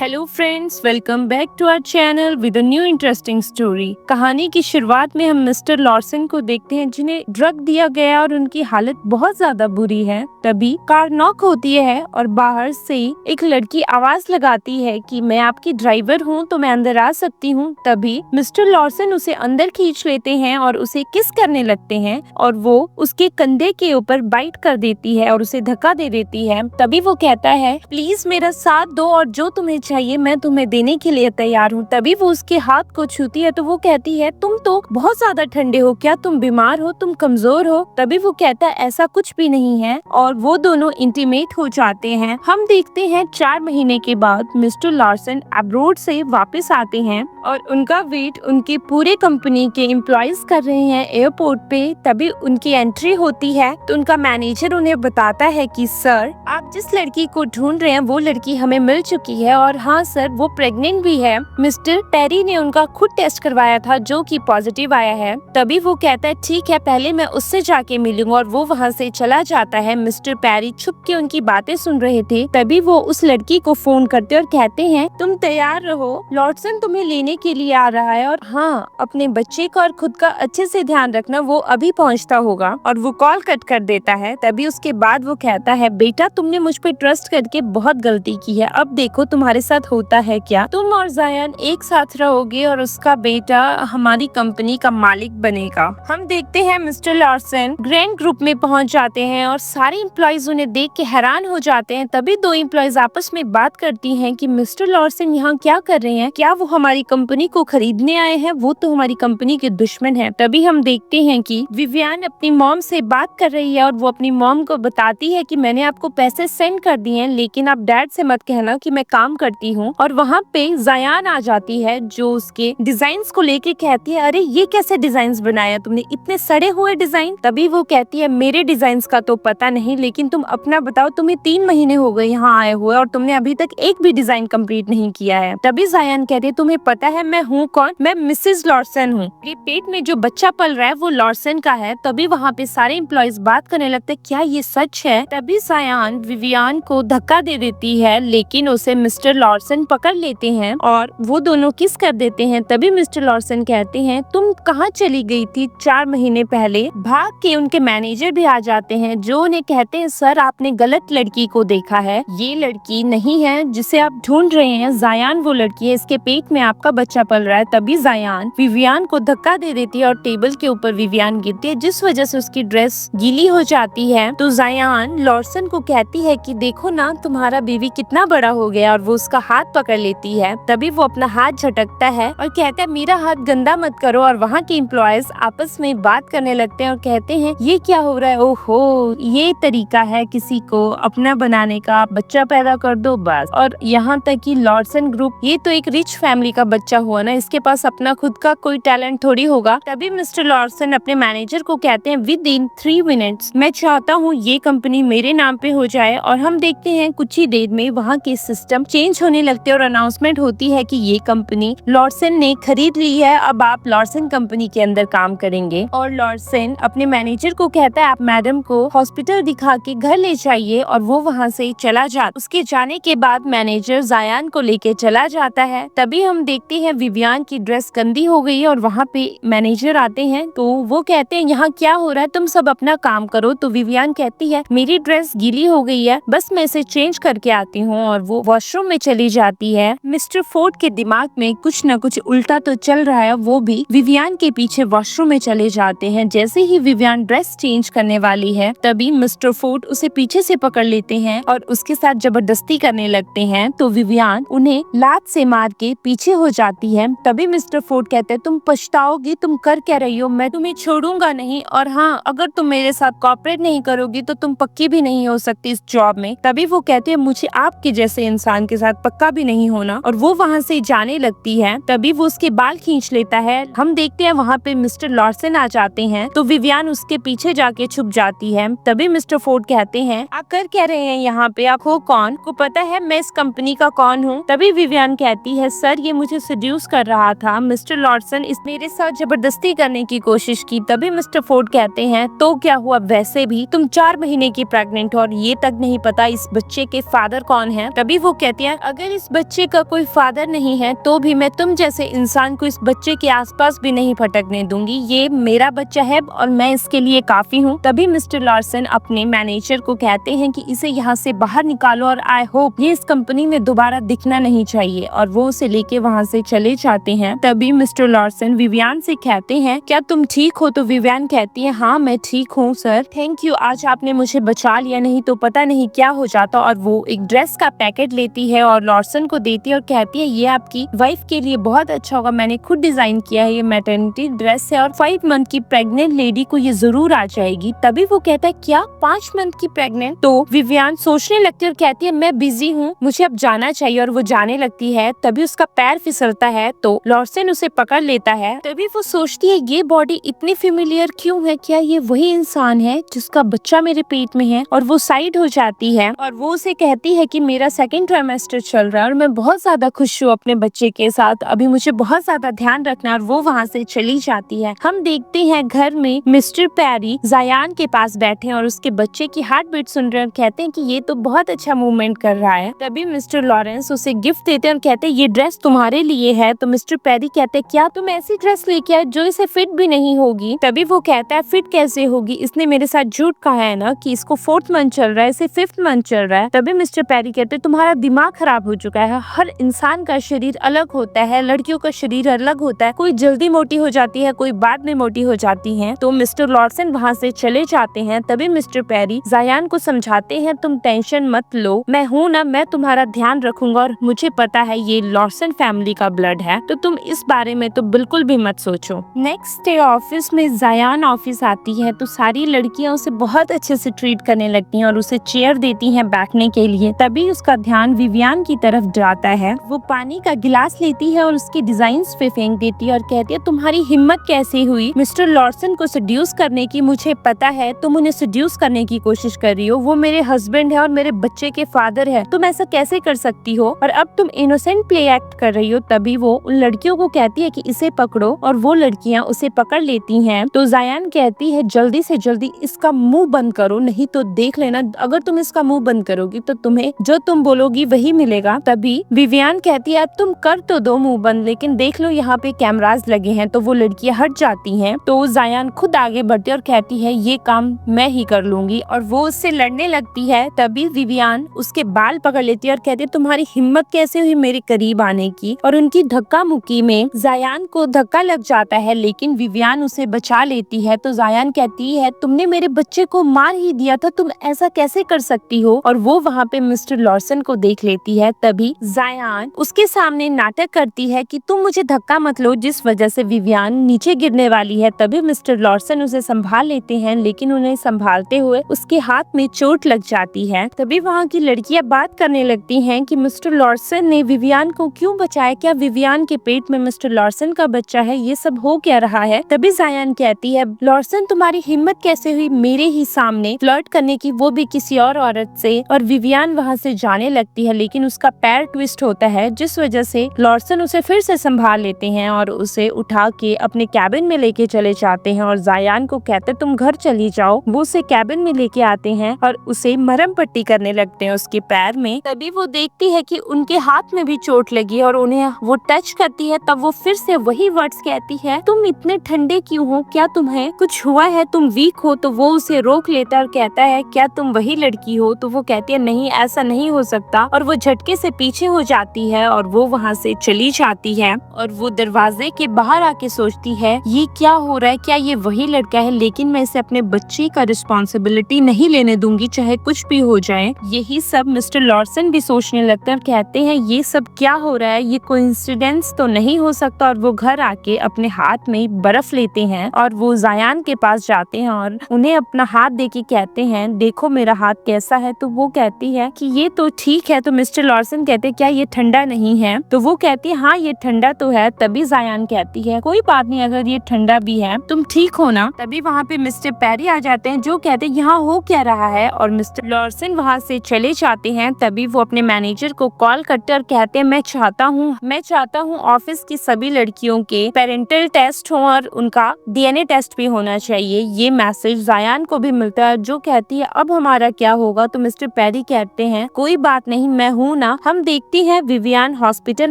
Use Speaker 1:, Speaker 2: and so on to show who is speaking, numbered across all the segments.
Speaker 1: Hello friends, welcome back to our channel with a new interesting story. कहानी की शुरुआत में हम मिस्टर लॉर्सन को देखते हैं जिन्हें ड्रग दिया गया और उनकी हालत बहुत ज्यादा बुरी है। तभी कार नॉक होती है और बाहर से एक लड़की आवाज लगाती है कि मैं आपकी ड्राइवर हूँ, तो मैं अंदर आ सकती हूँ। तभी मिस्टर लॉर्सन उसे अंदर खींच लेते हैं और उसे किस करने लगते हैं और वो उसके कंधे के ऊपर बाइट कर देती है और उसे धक्का दे देती है। तभी वो कहता है, प्लीज मेरा साथ दो और जो तुम्हें चाहिए मैं तुम्हें देने के लिए तैयार हूँ। तभी वो उसके हाथ को छूती है तो वो कहती है, तुम तो बहुत ज्यादा ठंडे हो, क्या तुम बीमार हो, तुम कमजोर हो? तभी वो कहता है, ऐसा कुछ भी नहीं है, और वो दोनों इंटीमेट हो जाते हैं। हम देखते हैं 4 महीने के बाद मिस्टर लॉर्सन अब्रोड से वापस आते हैं और उनका वेट उनके पूरे कंपनी के एम्प्लॉइज कर रहे हैं एयरपोर्ट पे। तभी उनकी एंट्री होती है तो उनका मैनेजर उन्हें बताता है कि सर, आप जिस लड़की को ढूंढ रहे हैं वो लड़की हमें मिल चुकी है और हाँ सर, वो प्रेग्नेंट भी है। मिस्टर टेरी ने उनका खुद टेस्ट करवाया था जो कि पॉजिटिव आया है। तभी वो कहता है, ठीक है, पहले मैं उससे जाके मिलूंगा, और वो वहाँ से चला जाता है। मिस्टर पेरी छुप के उनकी बातें सुन रहे थे। तभी वो उस लड़की को फोन करते और कहते हैं, तुम तैयार रहो, लॉर्सन तुम्हें लेने के लिए आ रहा है, और हाँ, अपने बच्चे का और खुद का अच्छे से ध्यान रखना, वो अभी पहुँचता होगा। और वो कॉल कट कर देता है। तभी उसके बाद वो कहता है, बेटा तुमने मुझ पे ट्रस्ट करके बहुत गलती की है, अब देखो तुम्हारे साथ होता है क्या। तुम और जायन एक साथ रहोगे और उसका बेटा हमारी कंपनी का मालिक बनेगा। हम देखते हैं मिस्टर लॉर्सन ग्रैंड ग्रुप में पहुंच जाते हैं और सारे एम्प्लॉइज उन्हें देख के हैरान हो जाते हैं। तभी 2 एम्प्लॉइज आपस में बात करती हैं कि मिस्टर लॉर्सन यहाँ क्या कर रहे हैं, क्या वो हमारी कंपनी को खरीदने आए हैं? वो तो हमारी कंपनी के दुश्मन है। तभी हम देखते हैं कि विवियन अपनी मॉम से बात कर रही है और वो अपनी मॉम को बताती है कि मैंने आपको पैसे सेंड कर दिए हैं, लेकिन आप डैड से मत कहना कि मैं काम करती हूँ। और वहाँ पे जायान आ जाती है जो उसके डिजाइन्स को लेके कहती है, अरे ये कैसे डिजाइन्स बनाया तुमने, इतने सड़े हुए डिजाइन। तभी वो कहती है, मेरे डिजाइन्स का तो पता नहीं, लेकिन तुम अपना बताओ, तुम्हें 3 महीने हो गए यहाँ आए हुए और तुमने अभी तक एक भी डिजाइन कंप्लीट नहीं किया है। तभी जायान कहती है, तुम्हें पता है मैं हूँ कौन? मैं मिसेज लॉर्सन हूँ। मेरे पेट में जो बच्चा पल रहा है वो लॉर्सन का है। तभी वहाँ पे सारे एम्प्लॉइज बात करने लगते, क्या ये सच है? तभी जायान विवियन को धक्का दे देती है, लेकिन उसे मिस्टर लॉर्सन पकड़ लेते हैं और वो दोनों किस कर देते हैं। तभी मिस्टर लॉर्सन कहते हैं, तुम कहाँ चली गई थी 4 महीने पहले? भाग के उनके मैनेजर भी आ जाते हैं जो उन्हें कहते हैं, सर आपने गलत लड़की को देखा है, ये लड़की नहीं है जिसे आप ढूंढ रहे हैं, जायान वो लड़की है, इसके पेट में आपका बच्चा पल रहा है। तभी जायान विवियन को धक्का दे देती है और टेबल के ऊपर विवियन गिरती है, जिस वजह से उसकी ड्रेस गीली हो जाती है। तो जायान लॉर्सन को कहती है कि देखो ना, तुम्हारा बेबी कितना बड़ा हो गया, और वो उसका हाथ पकड़ लेती है। तभी वो अपना हाथ झटकता है और कहता है, मेरा हाथ गंदा मत करो। और वहाँ के एम्प्लॉयज आपस में बात करने लगते हैं और कहते हैं, ये क्या हो रहा है? ओहो, ये तरीका है किसी को अपना बनाने का, बच्चा पैदा कर दो बस। और यहाँ तक कि लॉर्सन ग्रुप, ये तो एक रिच फैमिली का बच्चा हुआ ना, इसके पास अपना खुद का कोई टैलेंट थोड़ी होगा। तभी मिस्टर लॉर्सन अपने मैनेजर को कहते हैं, विद इन 3 मिनट्स मैं चाहता हूँ ये कंपनी मेरे नाम पे हो जाए। और हम देखते हैं कुछ ही देर में वहाँ के सिस्टम चेंज होने लगते हैं और अनाउंसमेंट होती है कि ये कंपनी लॉर्सन ने खरीद ली है, अब आप लॉर्सन कंपनी के अंदर काम करेंगे। और लॉर्सन अपने मैनेजर को कहता है, आप मैडम को हॉस्पिटल दिखा के घर ले जाइए, और वो वहाँ से चला जाता। उसके जाने के बाद मैनेजर जायान को लेके चला जाता है। तभी हम देखते हैं विवियन की ड्रेस गंदी हो गई है और वहाँ पे मैनेजर आते हैं तो वो कहते हैं, यहाँ क्या हो रहा है, तुम सब अपना काम करो। तो विवियन कहती है, मेरी ड्रेस गीली हो गई है, बस मैं इसे चेंज करके आती हूँ, और वो वॉशरूम में चली जाती है। मिस्टर फोर्ड के दिमाग में कुछ न कुछ उल्टा तो चल रहा है, वो भी विवियन के पीछे वॉशरूम में चले जाते हैं। जैसे ही विवियन ड्रेस चेंज करने वाली है, तभी मिस्टर फोर्ड उसे पीछे से पकड़ लेते हैं और उसके साथ जबरदस्ती करने लगते हैं। तो विवियन उन्हें लात से मार के पीछे हो जाती है। तभी मिस्टर फोर्ड कहते हैं, तुम पछताओगी, तुम कर क्या रही हो, मैं तुम्हें छोड़ूंगा नहीं, और हाँ, अगर तुम मेरे साथ कोऑपरेट नहीं करोगी तो तुम पक्की भी नहीं हो सकती इस जॉब में। तभी वो कहते हैं, मुझे आपके जैसे इंसान के साथ पक्का भी नहीं होना, और वो वहाँ से जाने लगती है। तभी वो उसके बाल खींच लेता है। हम देखते हैं वहाँ पे मिस्टर लॉर्सन आ जाते हैं तो विवियन उसके पीछे जाके छुप जाती है। तभी मिस्टर फोर्ड कहते हैं, आप कर क्या रहे हैं यहाँ पे, आप हो कौन, को पता है मैं इस कंपनी का कौन हूँ? तभी विवियन कहती है, सर ये मुझे सेड्यूस कर रहा था, मिस्टर लॉर्सन इस मेरे साथ जबरदस्ती करने की कोशिश की। तभी मिस्टर फोर्ड कहते हैं, तो क्या हुआ, वैसे भी तुम 4 महीने की प्रेग्नेंट हो और ये तक नहीं पता इस बच्चे के फादर कौन है? तभी वो कहते हैं, अगर इस बच्चे का कोई फादर नहीं है तो भी मैं तुम जैसे इंसान को इस बच्चे के आसपास भी नहीं भटकने दूंगी। ये मेरा बच्चा है और मैं इसके लिए काफी हूँ। तभी मिस्टर लॉर्सन अपने मैनेजर को कहते हैं कि इसे यहाँ से बाहर निकालो और आई होप ये इस कंपनी में दोबारा दिखना नहीं चाहिए, और वो उसे लेके वहाँ से चले जाते हैं। तभी मिस्टर लॉर्सन विवियान से कहते हैं क्या तुम ठीक हो? तो विवियान कहती है हाँ मैं ठीक हूँ सर, थैंक यू, आज आपने मुझे बचा लिया, नहीं तो पता नहीं क्या हो जाता। और वो एक ड्रेस का पैकेट लेती है और लॉर्सन को देती है और कहती है ये आपकी वाइफ के लिए बहुत अच्छा होगा, मैंने खुद डिजाइन किया है, ये मैटरनिटी ड्रेस है और 5 मंथ की प्रेग्नेंट लेडी को ये जरूर आ जाएगी। तभी वो कहता है क्या 5 मंथ की प्रेग्नेंट? तो विवियान सोचने लगती है और कहती है मैं बिजी हूँ, मुझे अब जाना चाहिए, और वो जाने लगती है। तभी उसका पैर फिसलता है तो लॉर्सन उसे पकड़ लेता है। तभी वो सोचती है ये बॉडी इतनी फेमिलियर क्यों है, क्या ये वही इंसान है जिसका बच्चा मेरे पेट में है? और वो साइड हो जाती है और वो उसे कहती है कि मेरा सेकंड ट्राइमेस्टर चल रहा है और मैं बहुत ज्यादा खुश हूँ अपने बच्चे के साथ, अभी मुझे बहुत ज्यादा ध्यान रखना है। और वो वहाँ से चली जाती है। हम देखते हैं घर में मिस्टर पैरी जायान के पास बैठे हैं और उसके बच्चे की हार्ट बीट सुन रहे हैं और कहते हैं कि ये तो बहुत अच्छा मूवमेंट कर रहा है। तभी मिस्टर लॉरेंस उसे गिफ्ट देते हैं और कहते हैं ये ड्रेस तुम्हारे लिए है। तो मिस्टर पैरी कहते हैं क्या तुम ऐसी ड्रेस लेके आए जो इसे फिट भी नहीं होगी? तभी वो कहता है फिट कैसे होगी, इसने मेरे साथ झूठ कहा है ना कि इसको 4th मंथ चल रहा है, इसे 5th मंथ चल रहा है। तभी मिस्टर पैरी कहते हैं तुम्हारा दिमाग खराब हो चुका है, हर इंसान का शरीर अलग होता है, लड़कियों का शरीर अलग होता है, कोई जल्दी मोटी हो जाती है, कोई बाद में मोटी हो जाती है। तो मिस्टर लॉर्सन वहाँ से चले जाते हैं। तभी मिस्टर पैरी जायान को समझाते हैं तुम टेंशन मत लो, मैं हूँ ना, मैं तुम्हारा ध्यान रखूंगा और मुझे पता है ये लॉर्सन फैमिली का ब्लड है, तो तुम इस बारे में तो बिल्कुल भी मत सोचो। नेक्स्ट डे ऑफिस में जायान ऑफिस आती है तो सारी लड़कियां उसे बहुत अच्छे से ट्रीट करने लगती हैं और उसे चेयर देती हैं बैठने के लिए। तभी उसका ध्यान विवियान की तरफ जाता है। वो पानी का गिलास लेती है और उसके डिजाइन्स पे फेंक देती है और कहती है तुम्हारी हिम्मत कैसे हुई मिस्टर लॉर्सन को सेड्यूस करने की? मुझे पता है तुम उन्हें सेड्यूस करने की कोशिश कर रही हो, वो मेरे हस्बैंड है और मेरे बच्चे के फादर है, तुम ऐसा कैसे कर सकती हो? और अब तुम इनोसेंट प्ले एक्ट कर रही हो। तभी वो उन लड़कियों को कहती है कि इसे पकड़ो और वो लड़कियां उसे पकड़ लेती हैं। तो जायान कहती है जल्दी से जल्दी इसका मुंह बंद करो, नहीं तो देख लेना अगर तुम इसका मुंह बंद करोगी तो तुम्हें जो तुम बोलोगी वही मिलेगा। तभी विवियान कहती है तुम कर तो दो मुंह बंद, लेकिन देख लो यहाँ पे कैमरास लगे हैं। तो वो लड़कियां हट जाती हैं। तो जायान खुद आगे बढ़ती है और कहती है ये काम मैं ही कर लूंगी, और वो उससे लड़ने लगती है। तभी विवियान उसके बाल पकड़ लेती है और कहती है तुम्हारी हिम्मत कैसे हुई मेरे करीब आने की? और उनकी धक्का मुक्की में जायान को धक्का लग जाता है, लेकिन विवियान उसे बचा लेती है। तो जायान कहती है तुमने मेरे बच्चे को मार ही दिया था, तुम ऐसा कैसे कर सकती हो? और वो वहाँ पे मिस्टर लॉर्सन को देख लेती है। तभी जायान उसके सामने नाटक करती है कि तुम मुझे धक्का मत लो, जिस वजह से विवियान नीचे गिरने वाली है। तभी मिस्टर लॉर्सन उसे संभाल लेते हैं, लेकिन उन्हें संभालते हुए उसके हाथ में चोट लग जाती है। तभी वहाँ की लड़कियां बात करने लगती हैं कि मिस्टर लॉर्सन ने विवियान को क्यों बचाया, क्या विवियान के पेट में मिस्टर लॉर्सन का बच्चा है, ये सब हो क्या रहा है? तभी जायान कहती है लॉर्सन तुम्हारी हिम्मत कैसे हुई मेरे ही सामने फ्लर्ट करने की, वो भी किसी और औरत से? और विवियान वहाँ से जाने लगती है, लेकिन उसका पैर ट्विस्ट होता है, जिस वजह से लॉर्सन उसे फिर से संभाल लेते हैं और उसे उठा के अपने कैबिन में लेके चले जाते हैं। और जायान को कहते तुम घर चली जाओ। वो उसे कैबिन में लेके आते हैं और उसे मरहम पट्टी करने लगते हैं उसके पैर में। तभी वो देखती है कि उनके हाथ में भी चोट लगी और उन्हें वो टच करती है। तब वो फिर से वही वर्ड्स कहती है तुम इतने ठंडे क्यों हो, क्या तुम्हें कुछ हुआ है, तुम वीक हो? तो वो उसे रोक लेता है और कहता है क्या तुम वही लड़की हो? तो वो कहती है नहीं, ऐसा नहीं हो सकता, और वो झटके से पीछे हो जाती है और वो वहाँ से चली जाती है। और वो दरवाजे के बाहर आके सोचती है ये क्या हो रहा है, क्या ये वही लड़का है? लेकिन मैं इसे अपने बच्चे का रिस्पॉन्सिबिलिटी नहीं लेने दूंगी, चाहे कुछ भी हो जाए। यही सब मिस्टर लॉर्सन भी सोचने लगते हैं और कहते हैं ये सब क्या हो रहा है, ये कोइंसिडेंस तो नहीं हो सकता। और वो घर आके अपने हाथ में बर्फ लेते हैं और वो जायान के पास जाते हैं और उन्हें अपना हाथ देके कहते हैं देखो मेरा हाथ कैसा है? तो वो कहती है कि ये तो ठीक है। तो मिस्टर लॉर्सन कहते हैं क्या ये ठंडा नहीं है? तो वो कहती है हाँ ये ठंडा तो है। तभी जायान कहती है कोई बात नहीं, अगर ये ठंडा भी है तुम ठीक हो ना? तभी वहाँ पे मिस्टर पैरी आ जाते हैं जो कहते हैं यहाँ हो क्या रहा है, और मिस्टर लॉर्सन वहाँ से चले जाते हैं। तभी वो अपने मैनेजर को कॉल करते और कहते हैं मैं चाहता हूँ ऑफिस की सभी लड़कियों के पेरेंटल टेस्ट हो और उनका DNA टेस्ट भी होना चाहिए। ये मैसेज जायान को भी मिलता है जो कहती है अब हमारा क्या होगा? तो मिस्टर पैरी कहते हैं कोई बात नहीं, मैं हूँ हूँ ना। हम देखती हैं विवियान हॉस्पिटल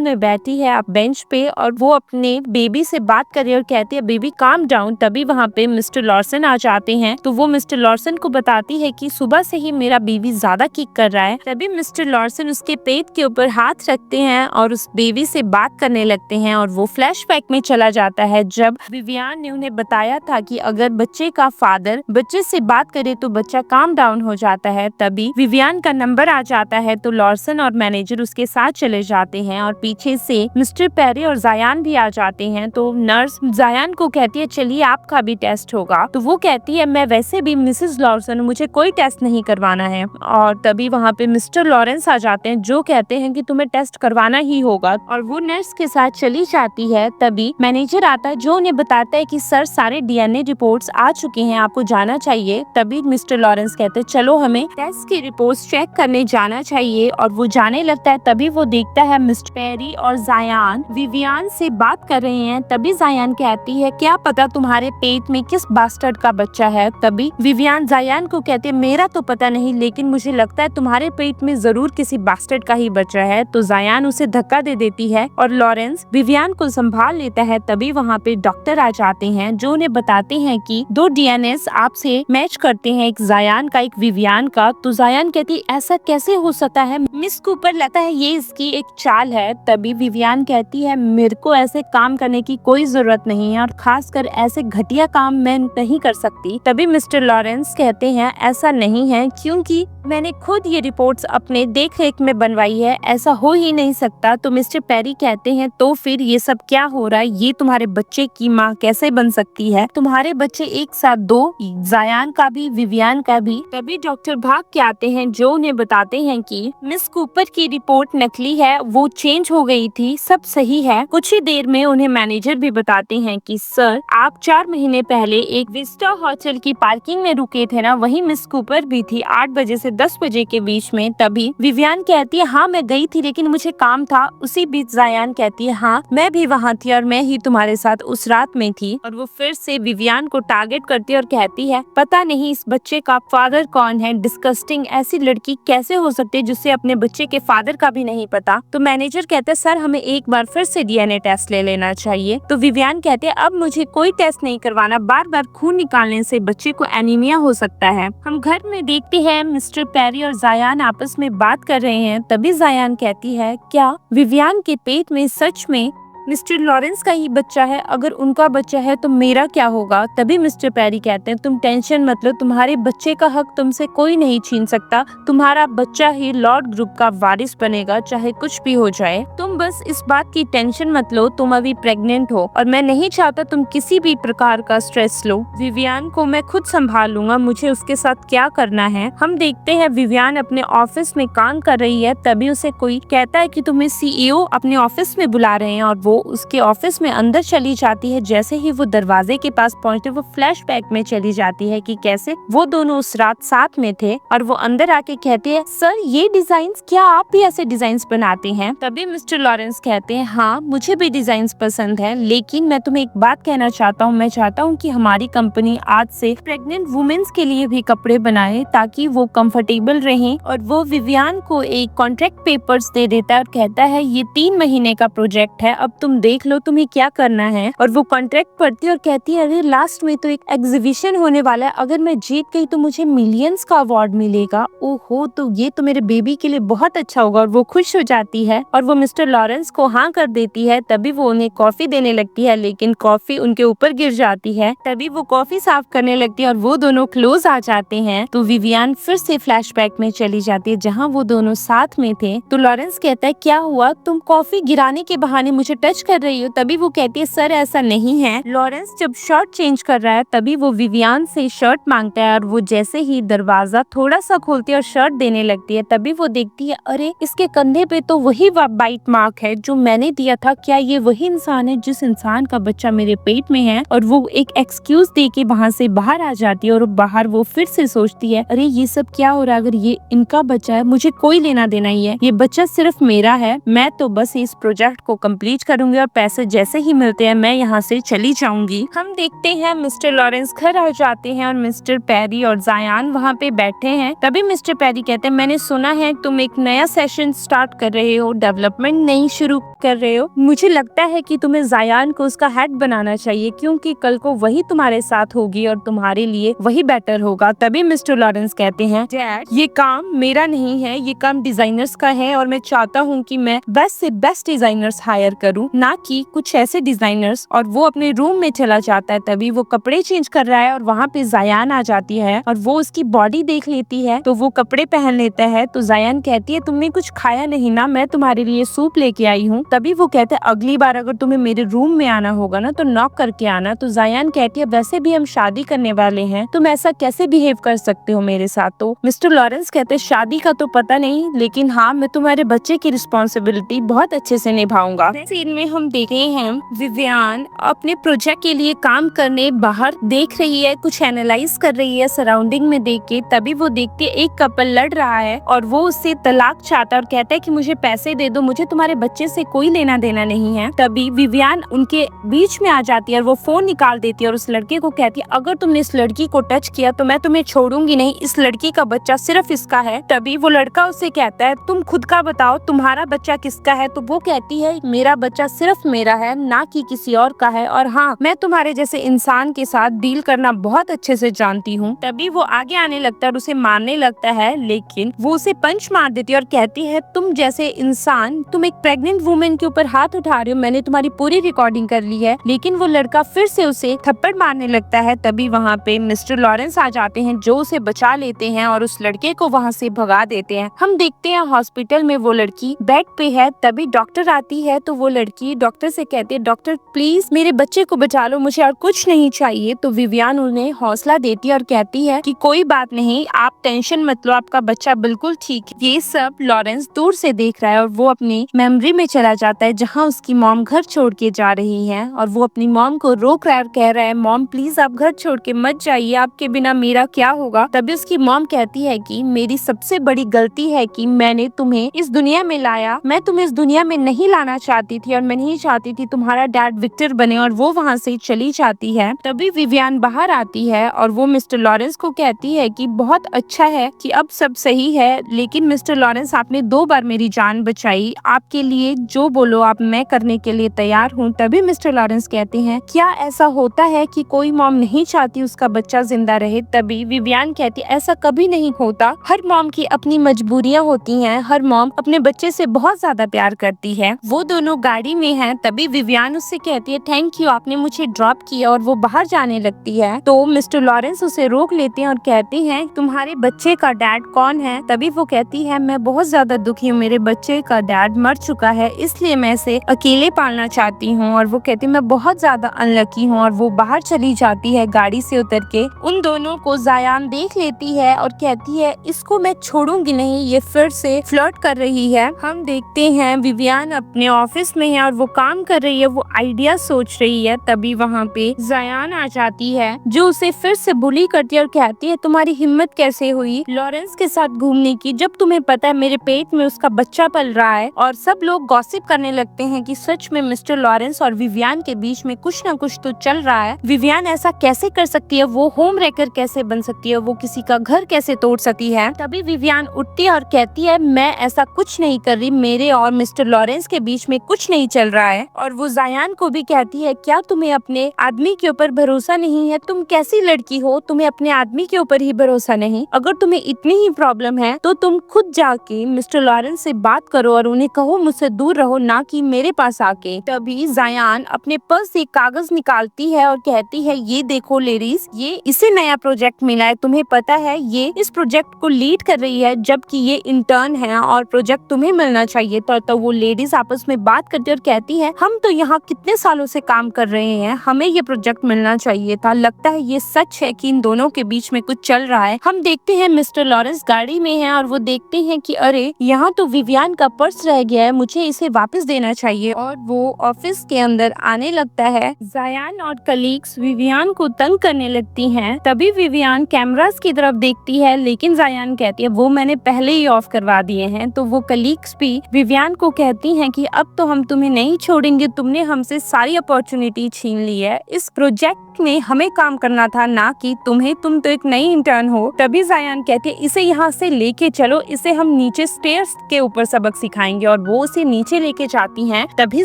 Speaker 1: में बैठी है अब बेंच पे और वो अपने बेबी से बात कर रही है और कहती है बेबी काम डाउन। तभी वहाँ पे मिस्टर लॉर्सन आ जाते हैं तो वो मिस्टर लॉर्सन को बताती है कि सुबह से ही मेरा बेबी ज्यादा किक कर रहा है। तभी मिस्टर लॉर्सन उसके पेट के ऊपर हाथ रखते हैं और उस बेबी से बात करने लगते हैं और वो फ्लैशबैक में चला जाता है जब विवियान ने उन्हें बताया था कि अगर बच्चे का फादर बच्चे से बात करे तो बच्चा काम डाउन हो जाता है। तभी विवियान का नंबर आ जाता है तो लॉर्सन और मैनेजर उसके साथ चले जाते हैं और पीछे से मिस्टर पेरी और जायान भी आ जाते हैं। तो नर्स जायान को कहती है चलिए आपका भी टेस्ट होगा। तो वो कहती है मैं वैसे भी मिसेस लॉर्सन, मुझे कोई टेस्ट नहीं करवाना है। और तभी वहाँ पे मिस्टर लॉरेंस आ जाते हैं जो कहते हैं कि तुम्हें टेस्ट करवाना ही होगा और वो नर्स के साथ चली जाती है। तभी मैनेजर आता है जो उन्हें बताता है कि सर सारे डीएनए रिपोर्ट्स आ चुके हैं, आपको जाना चाहिए। तभी मिस्टर लॉरेंस कहते हैं चलो हमें टेस्ट की रिपोर्ट्स चेक करने जाना चाहिए और वो जाने लगता है। तभी वो देखता है मिस्टर पेरी और जायान विवियान से बात कर रहे हैं। तभी जायान कहती है क्या पता तुम्हारे पेट में किस बास्टर्ड का बच्चा है। तभी विवियान जायान को कहते हैं मेरा तो पता नहीं लेकिन मुझे लगता है तुम्हारे पेट में जरूर किसी बास्टर्ड का ही बच्चा है। तो जायान उसे धक्का दे देती है और लॉरेंस विवियान को संभाल लेता है। तभी वहाँ पे डॉक्टर आ जाते हैं जो उन्हें बताते हैं कि 2 डीएनए आपसे मैच करते हैं, एक जायान का एक विवियान का। तो जायान कहती ऐसा कैसे हो सकता है मिस कूपर, लगता है ये इसकी एक चाल है। तभी विवियान कहती है मेरे को ऐसे काम करने की कोई जरूरत नहीं है और खासकर ऐसे घटिया काम मैं नहीं कर सकती। तभी मिस्टर लॉरेंस कहते हैं ऐसा नहीं है क्योंकि मैंने खुद ये रिपोर्ट्स अपने देख रेख में बनवाई है, ऐसा हो ही नहीं सकता। तो मिस्टर पेरी कहते हैं तो फिर ये सब क्या हो रहा है, ये तुम्हारे बच्चे की माँ कैसे बन सकती है, तुम्हारे बच्चे एक साथ 2, जायान का भी विवियान का भी। तभी डॉक्टर भाग के आते हैं जो उन्हें बताते हैं कि मिस कूपर की रिपोर्ट नकली है, वो चेंज हो गई थी, सब सही है। कुछ ही देर में उन्हें मैनेजर भी बताते हैं कि सर आप 4 महीने पहले एक विस्टा होटल की पार्किंग में रुके थे ना, वही मिस कूपर भी थी 8 बजे से 10 बजे के बीच में। तभी विवियान कहती है हाँ मैं गई थी लेकिन मुझे काम था। उसी बीच जायान कहती है हाँ मैं भी वहाँ थी और मैं ही तुम्हारे साथ उस रात में थी। और वो फिर से विवियान को टारगेट करती है और कहती है पता नहीं इस बच्चे का फादर कौन है, डिस्कस्टिंग, ऐसी लड़की कैसे हो सकती है जिससे अपने बच्चे के फादर का भी नहीं पता। तो मैनेजर कहते हैं सर हमें एक बार फिर से डीएनए टेस्ट ले लेना चाहिए। तो विवियान कहते हैं अब मुझे कोई टेस्ट नहीं करवाना, बार बार खून निकालने से बच्चे को एनीमिया हो सकता है। हम घर में देखते हैं मिस्टर पेरी और जायान आपस में बात कर रहे हैं। तभी जायान कहती है क्या विवियान के पेट में सच में मिस्टर लॉरेंस का ही बच्चा है, अगर उनका बच्चा है तो मेरा क्या होगा। तभी मिस्टर पेरी कहते हैं तुम टेंशन मत लो, तुम्हारे बच्चे का हक तुमसे कोई नहीं छीन सकता, तुम्हारा बच्चा ही लॉर्ड ग्रुप का वारिस बनेगा चाहे कुछ भी हो जाए, तुम बस इस बात की टेंशन मत लो, तुम अभी प्रेग्नेंट हो और मैं नहीं चाहता तुम किसी भी प्रकार का स्ट्रेस लो, विवियान को मैं खुद संभाल लूंगा, मुझे उसके साथ क्या करना है। हम देखते हैं विवियान अपने ऑफिस में काम कर रही है। तभी उसे कोई कहता है कि तुम्हें सीईओ अपने ऑफिस में बुला रहे हैं और वो उसके ऑफिस में अंदर चली जाती है। जैसे ही वो दरवाजे के पास पहुंचते वो फ्लैशबैक में चली जाती है कि कैसे वो दोनों उस रात साथ में थे और वो अंदर आके कहती है सर ये डिजाइन्स, क्या आप भी ऐसे डिजाइन्स बनाते हैं। तभी मिस्टर लॉरेंस कहते हैं हाँ मुझे भी डिजाइन्स पसंद है, लेकिन मैं तुम्हें एक बात कहना चाहता हूँ, मैं चाहता हूँ कि हमारी कंपनी आज से प्रेग्नेंट वुमेन्स के लिए भी कपड़े बनाए ताकि वो कंफर्टेबल रहें। और वो विवियान को एक कॉन्ट्रैक्ट पेपर्स दे देता है और कहता है ये 3 महीने का प्रोजेक्ट है, अब तुम देख लो तुम्हें क्या करना है। और वो कॉन्ट्रैक्ट पढ़ती है और कहती है अरे लास्ट में तो एक एग्जीबिशन होने वाला है, अगर मैं जीत गई तो मुझे मिलियंस का अवार्ड मिलेगा, ओहो तो ये तो मेरे बेबी के लिए बहुत अच्छा होगा। और वो खुश हो जाती है और वो मिस्टर लॉरेंस को हाँ कर देती है। तभी वो उन्हें कॉफी देने लगती है लेकिन कॉफी उनके ऊपर गिर जाती है। तभी वो कॉफी साफ करने लगती है और वो दोनों क्लोज आ जाते हैं। तो विवियान फिर से फ्लैशबैक में चली जाती है जहाँ वो दोनों साथ में थे। तो लॉरेंस कहता है क्या हुआ, तुम कॉफी गिराने के बहाने मुझे टच कर रही हो। तभी वो कहती है सर ऐसा नहीं है। लॉरेंस जब शर्ट चेंज कर रहा है तभी वो विवियान से शर्ट मांगता है और वो जैसे ही दरवाजा थोड़ा सा खोलती है और शर्ट देने लगती है तभी वो देखती है अरे इसके कंधे पे तो वही बाइट मार्क है जो मैंने दिया था, क्या ये वही इंसान है जिस इंसान का बच्चा मेरे पेट में है। और वो एक एक्सक्यूज दे के वहाँ से बाहर आ जाती है और बाहर वो फिर से सोचती है अरे ये सब क्या हो रहा है, अगर ये इनका बच्चा है मुझे कोई लेना देना ही है, ये बच्चा सिर्फ मेरा है, मैं तो बस इस प्रोजेक्ट को कंप्लीट कर करूंगी और पैसे जैसे ही मिलते हैं मैं यहाँ से चली जाऊंगी। हम देखते हैं मिस्टर लॉरेंस घर आ जाते हैं और मिस्टर पेरी और जायान वहाँ पे बैठे हैं। तभी मिस्टर पेरी कहते हैं मैंने सुना है तुम एक नया सेशन स्टार्ट कर रहे हो, डेवलपमेंट नई शुरू कर रहे हो। मुझे लगता है कि तुम्हें जायान को उसका हेड बनाना चाहिए क्योंकि कल को वही तुम्हारे साथ होगी और तुम्हारे लिए वही बेटर होगा। तभी मिस्टर लॉरेंस कहते हैं डैड ये काम मेरा नहीं है, ये काम डिजाइनर्स का है और मैं चाहता हूँ कि मैं बेस्ट से बेस्ट डिजाइनर्स हायर करूँ, ना कि कुछ ऐसे डिजाइनर्स। और वो अपने रूम में चला जाता है। तभी वो कपड़े चेंज कर रहा है और वहाँ पे जायान आ जाती है और वो उसकी बॉडी देख लेती है तो वो कपड़े पहन लेता है। तो जायान कहती है तुमने कुछ खाया नहीं ना, मैं तुम्हारे लिए सूप लेके आई हूँ। तभी वो कहते हैं अगली बार अगर तुम्हें मेरे रूम में आना होगा ना तो नॉक करके आना। तो जायान कहती है वैसे भी हम शादी करने वाले हैं, तुम ऐसा कैसे बिहेव कर सकते हो मेरे साथ। तो मिस्टर लॉरेंस कहते हैं शादी का तो पता नहीं, लेकिन हाँ मैं तुम्हारे बच्चे की रिस्पॉन्सिबिलिटी बहुत अच्छे से निभाऊंगा। सीन में हम देख रहे हैं विवियान अपने प्रोजेक्ट के लिए काम करने बाहर देख रही है, कुछ एनालाइज कर रही है सराउंडिंग में देख के। तभी वो देखती है एक कपल लड़ रहा है और वो उससे तलाक चाहता है और कहता है कि मुझे पैसे दे दो, मुझे तुम्हारे बच्चे से कोई लेना देना नहीं है। तभी विवियान उनके बीच में आ जाती है और वो फोन निकाल देती है और उस लड़के को कहती है अगर तुमने इस लड़की को टच किया तो मैं तुम्हें छोड़ूंगी नहीं, इस लड़की का बच्चा सिर्फ इसका है। तभी वो लड़का उससे कहता है तुम खुद का बताओ तुम्हारा बच्चा किसका है। तो वो कहती है मेरा बच्चा सिर्फ मेरा है, ना कि किसी और का है, और हाँ मैं तुम्हारे जैसे इंसान के साथ डील करना बहुत अच्छे से जानती हूँ। तभी वो आगे आने लगता है और उसे मारने लगता है, लेकिन वो उसे पंच मार देती है और कहती है तुम जैसे इंसान, तुम एक प्रेग्नेंट वुमेन के ऊपर हाथ उठा रहे हो, मैंने तुम्हारी पूरी रिकॉर्डिंग कर ली है। लेकिन वो लड़का फिर से उसे थप्पड़ मारने लगता है। तभी वहाँ पे मिस्टर लॉरेंस आ जाते हैं जो उसे बचा लेते हैं और उस लड़के को वहाँ से भगा देते हैं। हम देखते हैं हॉस्पिटल में वो लड़की बेड पे है। तभी डॉक्टर आती है तो वो लड़की डॉक्टर से कहती है डॉक्टर प्लीज मेरे बच्चे को बचा लो, मुझे और कुछ नहीं चाहिए। तो विवियान उन्हें हौसला देती है और कहती है कि कोई बात नहीं, आप टेंशन मत लो, आपका बच्चा बिल्कुल ठीक है। ये सब लॉरेंस दूर से देख रहा है और वो अपनी मेमोरी में चला जाता है जहाँ उसकी मॉम घर छोड़ के जा रही है और वो अपनी मॉम को रोक रहा है और कह रहा है मॉम प्लीज आप घर छोड़ के मत जाइए, आपके बिना मेरा क्या होगा। तभी उसकी मॉम कहती है कि मेरी सबसे बड़ी गलती है कि मैंने तुम्हें इस दुनिया में लाया, मैं तुम्हें इस दुनिया में नहीं लाना चाहती थी और मैं नहीं चाहती थी तुम्हारा डैड विक्टर बने। और वो वहाँ से चली जाती है। तभी विवियान बाहर आती है और वो मिस्टर लॉरेंस को कहती है कि बहुत अच्छा है कि अब सब सही है, लेकिन मिस्टर लॉरेंस आपने 2 बार मेरी जान बचाई, आपके लिए जो बोलो आप मैं करने के लिए तैयार हूँ। तभी मिस्टर लॉरेंस कहते हैं क्या ऐसा होता है कि कोई मॉम नहीं चाहती उसका बच्चा जिंदा रहे। तभी विवियान कहती ऐसा कभी नहीं होता, हर मॉम की अपनी मजबूरियाँ होती हैं, हर मॉम अपने बच्चे से बहुत ज्यादा प्यार करती है। वो दोनों गाड़ी में हैं। तभी विवियान उससे कहती है थैंक यू आपने मुझे ड्रॉप किया और वो बाहर जाने लगती है। तो मिस्टर लॉरेंस उसे रोक लेते हैं और कहते हैं तुम्हारे बच्चे का डैड कौन है। तभी वो कहती है मैं बहुत ज्यादा दुखी हूँ, मेरे बच्चे का डैड मर चुका है इसलिए मैं इसे अकेले पालना चाहती हूँ। और वो कहती मैं बहुत ज्यादा अनलकी हूँ और वो बाहर चली जाती है गाड़ी से उतर के। उन दोनों को जायान देख लेती है और कहती है इसको मैं छोड़ूंगी नहीं, ये फिर से फ्लर्ट कर रही है। हम देखते हैं विवियान अपने ऑफिस में है और वो काम कर रही है, वो आइडिया सोच रही है। तभी वहाँ पे जायान आ जाती है जो उसे फिर से बुली करती है और कहती है तुम्हारी हिम्मत कैसे हुई लॉरेंस के साथ घूमने की, जब तुम्हें पता है मेरे पेट में उसका बच्चा पल रहा है। और सब लोग गॉसिप करने लगते हैं कि सच में मिस्टर लॉरेंस और विवियान के बीच में कुछ न कुछ तो चल रहा है। विवियान ऐसा कैसे कर सकती है, वो होम रेकर कैसे बन सकती है, वो किसी का घर कैसे तोड़ सकती है। तभी विवियान उठती है और कहती है मैं ऐसा कुछ नहीं कर रही, मेरे और मिस्टर लॉरेंस के बीच में कुछ नहीं चल रहा है। और वो जायान को भी कहती है क्या तुम्हें अपने आदमी के ऊपर भरोसा नहीं है, तुम कैसी लड़की हो, तुम्हें अपने आदमी के ऊपर ही भरोसा नहीं। अगर तुम्हें इतनी ही प्रॉब्लम है तो तुम खुद जाके मिस्टर लॉरेंस से बात करो और उन्हें कहो मुझसे दूर रहो, ना कि मेरे पास आके। तभी जायान अपने पर्स से कागज निकालती है और कहती है ये देखो लेडीज, ये इसे नया प्रोजेक्ट मिला है, तुम्हें पता है ये इस प्रोजेक्ट को लीड कर रही है जबकि ये इंटर्न है और प्रोजेक्ट तुम्हें मिलना चाहिए। तो वो लेडीज आपस में बात करती है और कहती है हम तो यहाँ कितने सालों से काम कर रहे हैं, हमें ये प्रोजेक्ट मिलना चाहिए था। लगता है ये सच है कि इन दोनों के बीच में कुछ चल रहा है। हम देखते हैं मिस्टर लॉरेंस गाड़ी में है और वो देखते हैं कि अरे यहाँ तो विवियान का पर्स रह गया है, मुझे इसे वापस देना चाहिए। और वो ऑफिस के अंदर आने लगता है। जायान और कलीग्स विवियान को तंग करने लगती हैं। तभी विवियान कैमरास की तरफ देखती है, लेकिन जायान कहती है वो मैंने पहले ही ऑफ करवा दिए हैं। तो वो कलीग्स भी विवियान को कहती हैं कि अब तो हम तुम्हें नहीं छोड़ेंगे, तुमने हमसे सारी अपॉर्चुनिटी छीन ली है, इस प्रोजेक्ट में हमें काम करना था ना कि तुम्हें, तुम तो एक नई इंटर्न हो। तभी जायान कहते इसे यहाँ से लेके चलो, इसे हम नीचे स्टेयर्स के ऊपर सबक सिखाएंगे, और वो उसे नीचे लेके जाती हैं। तभी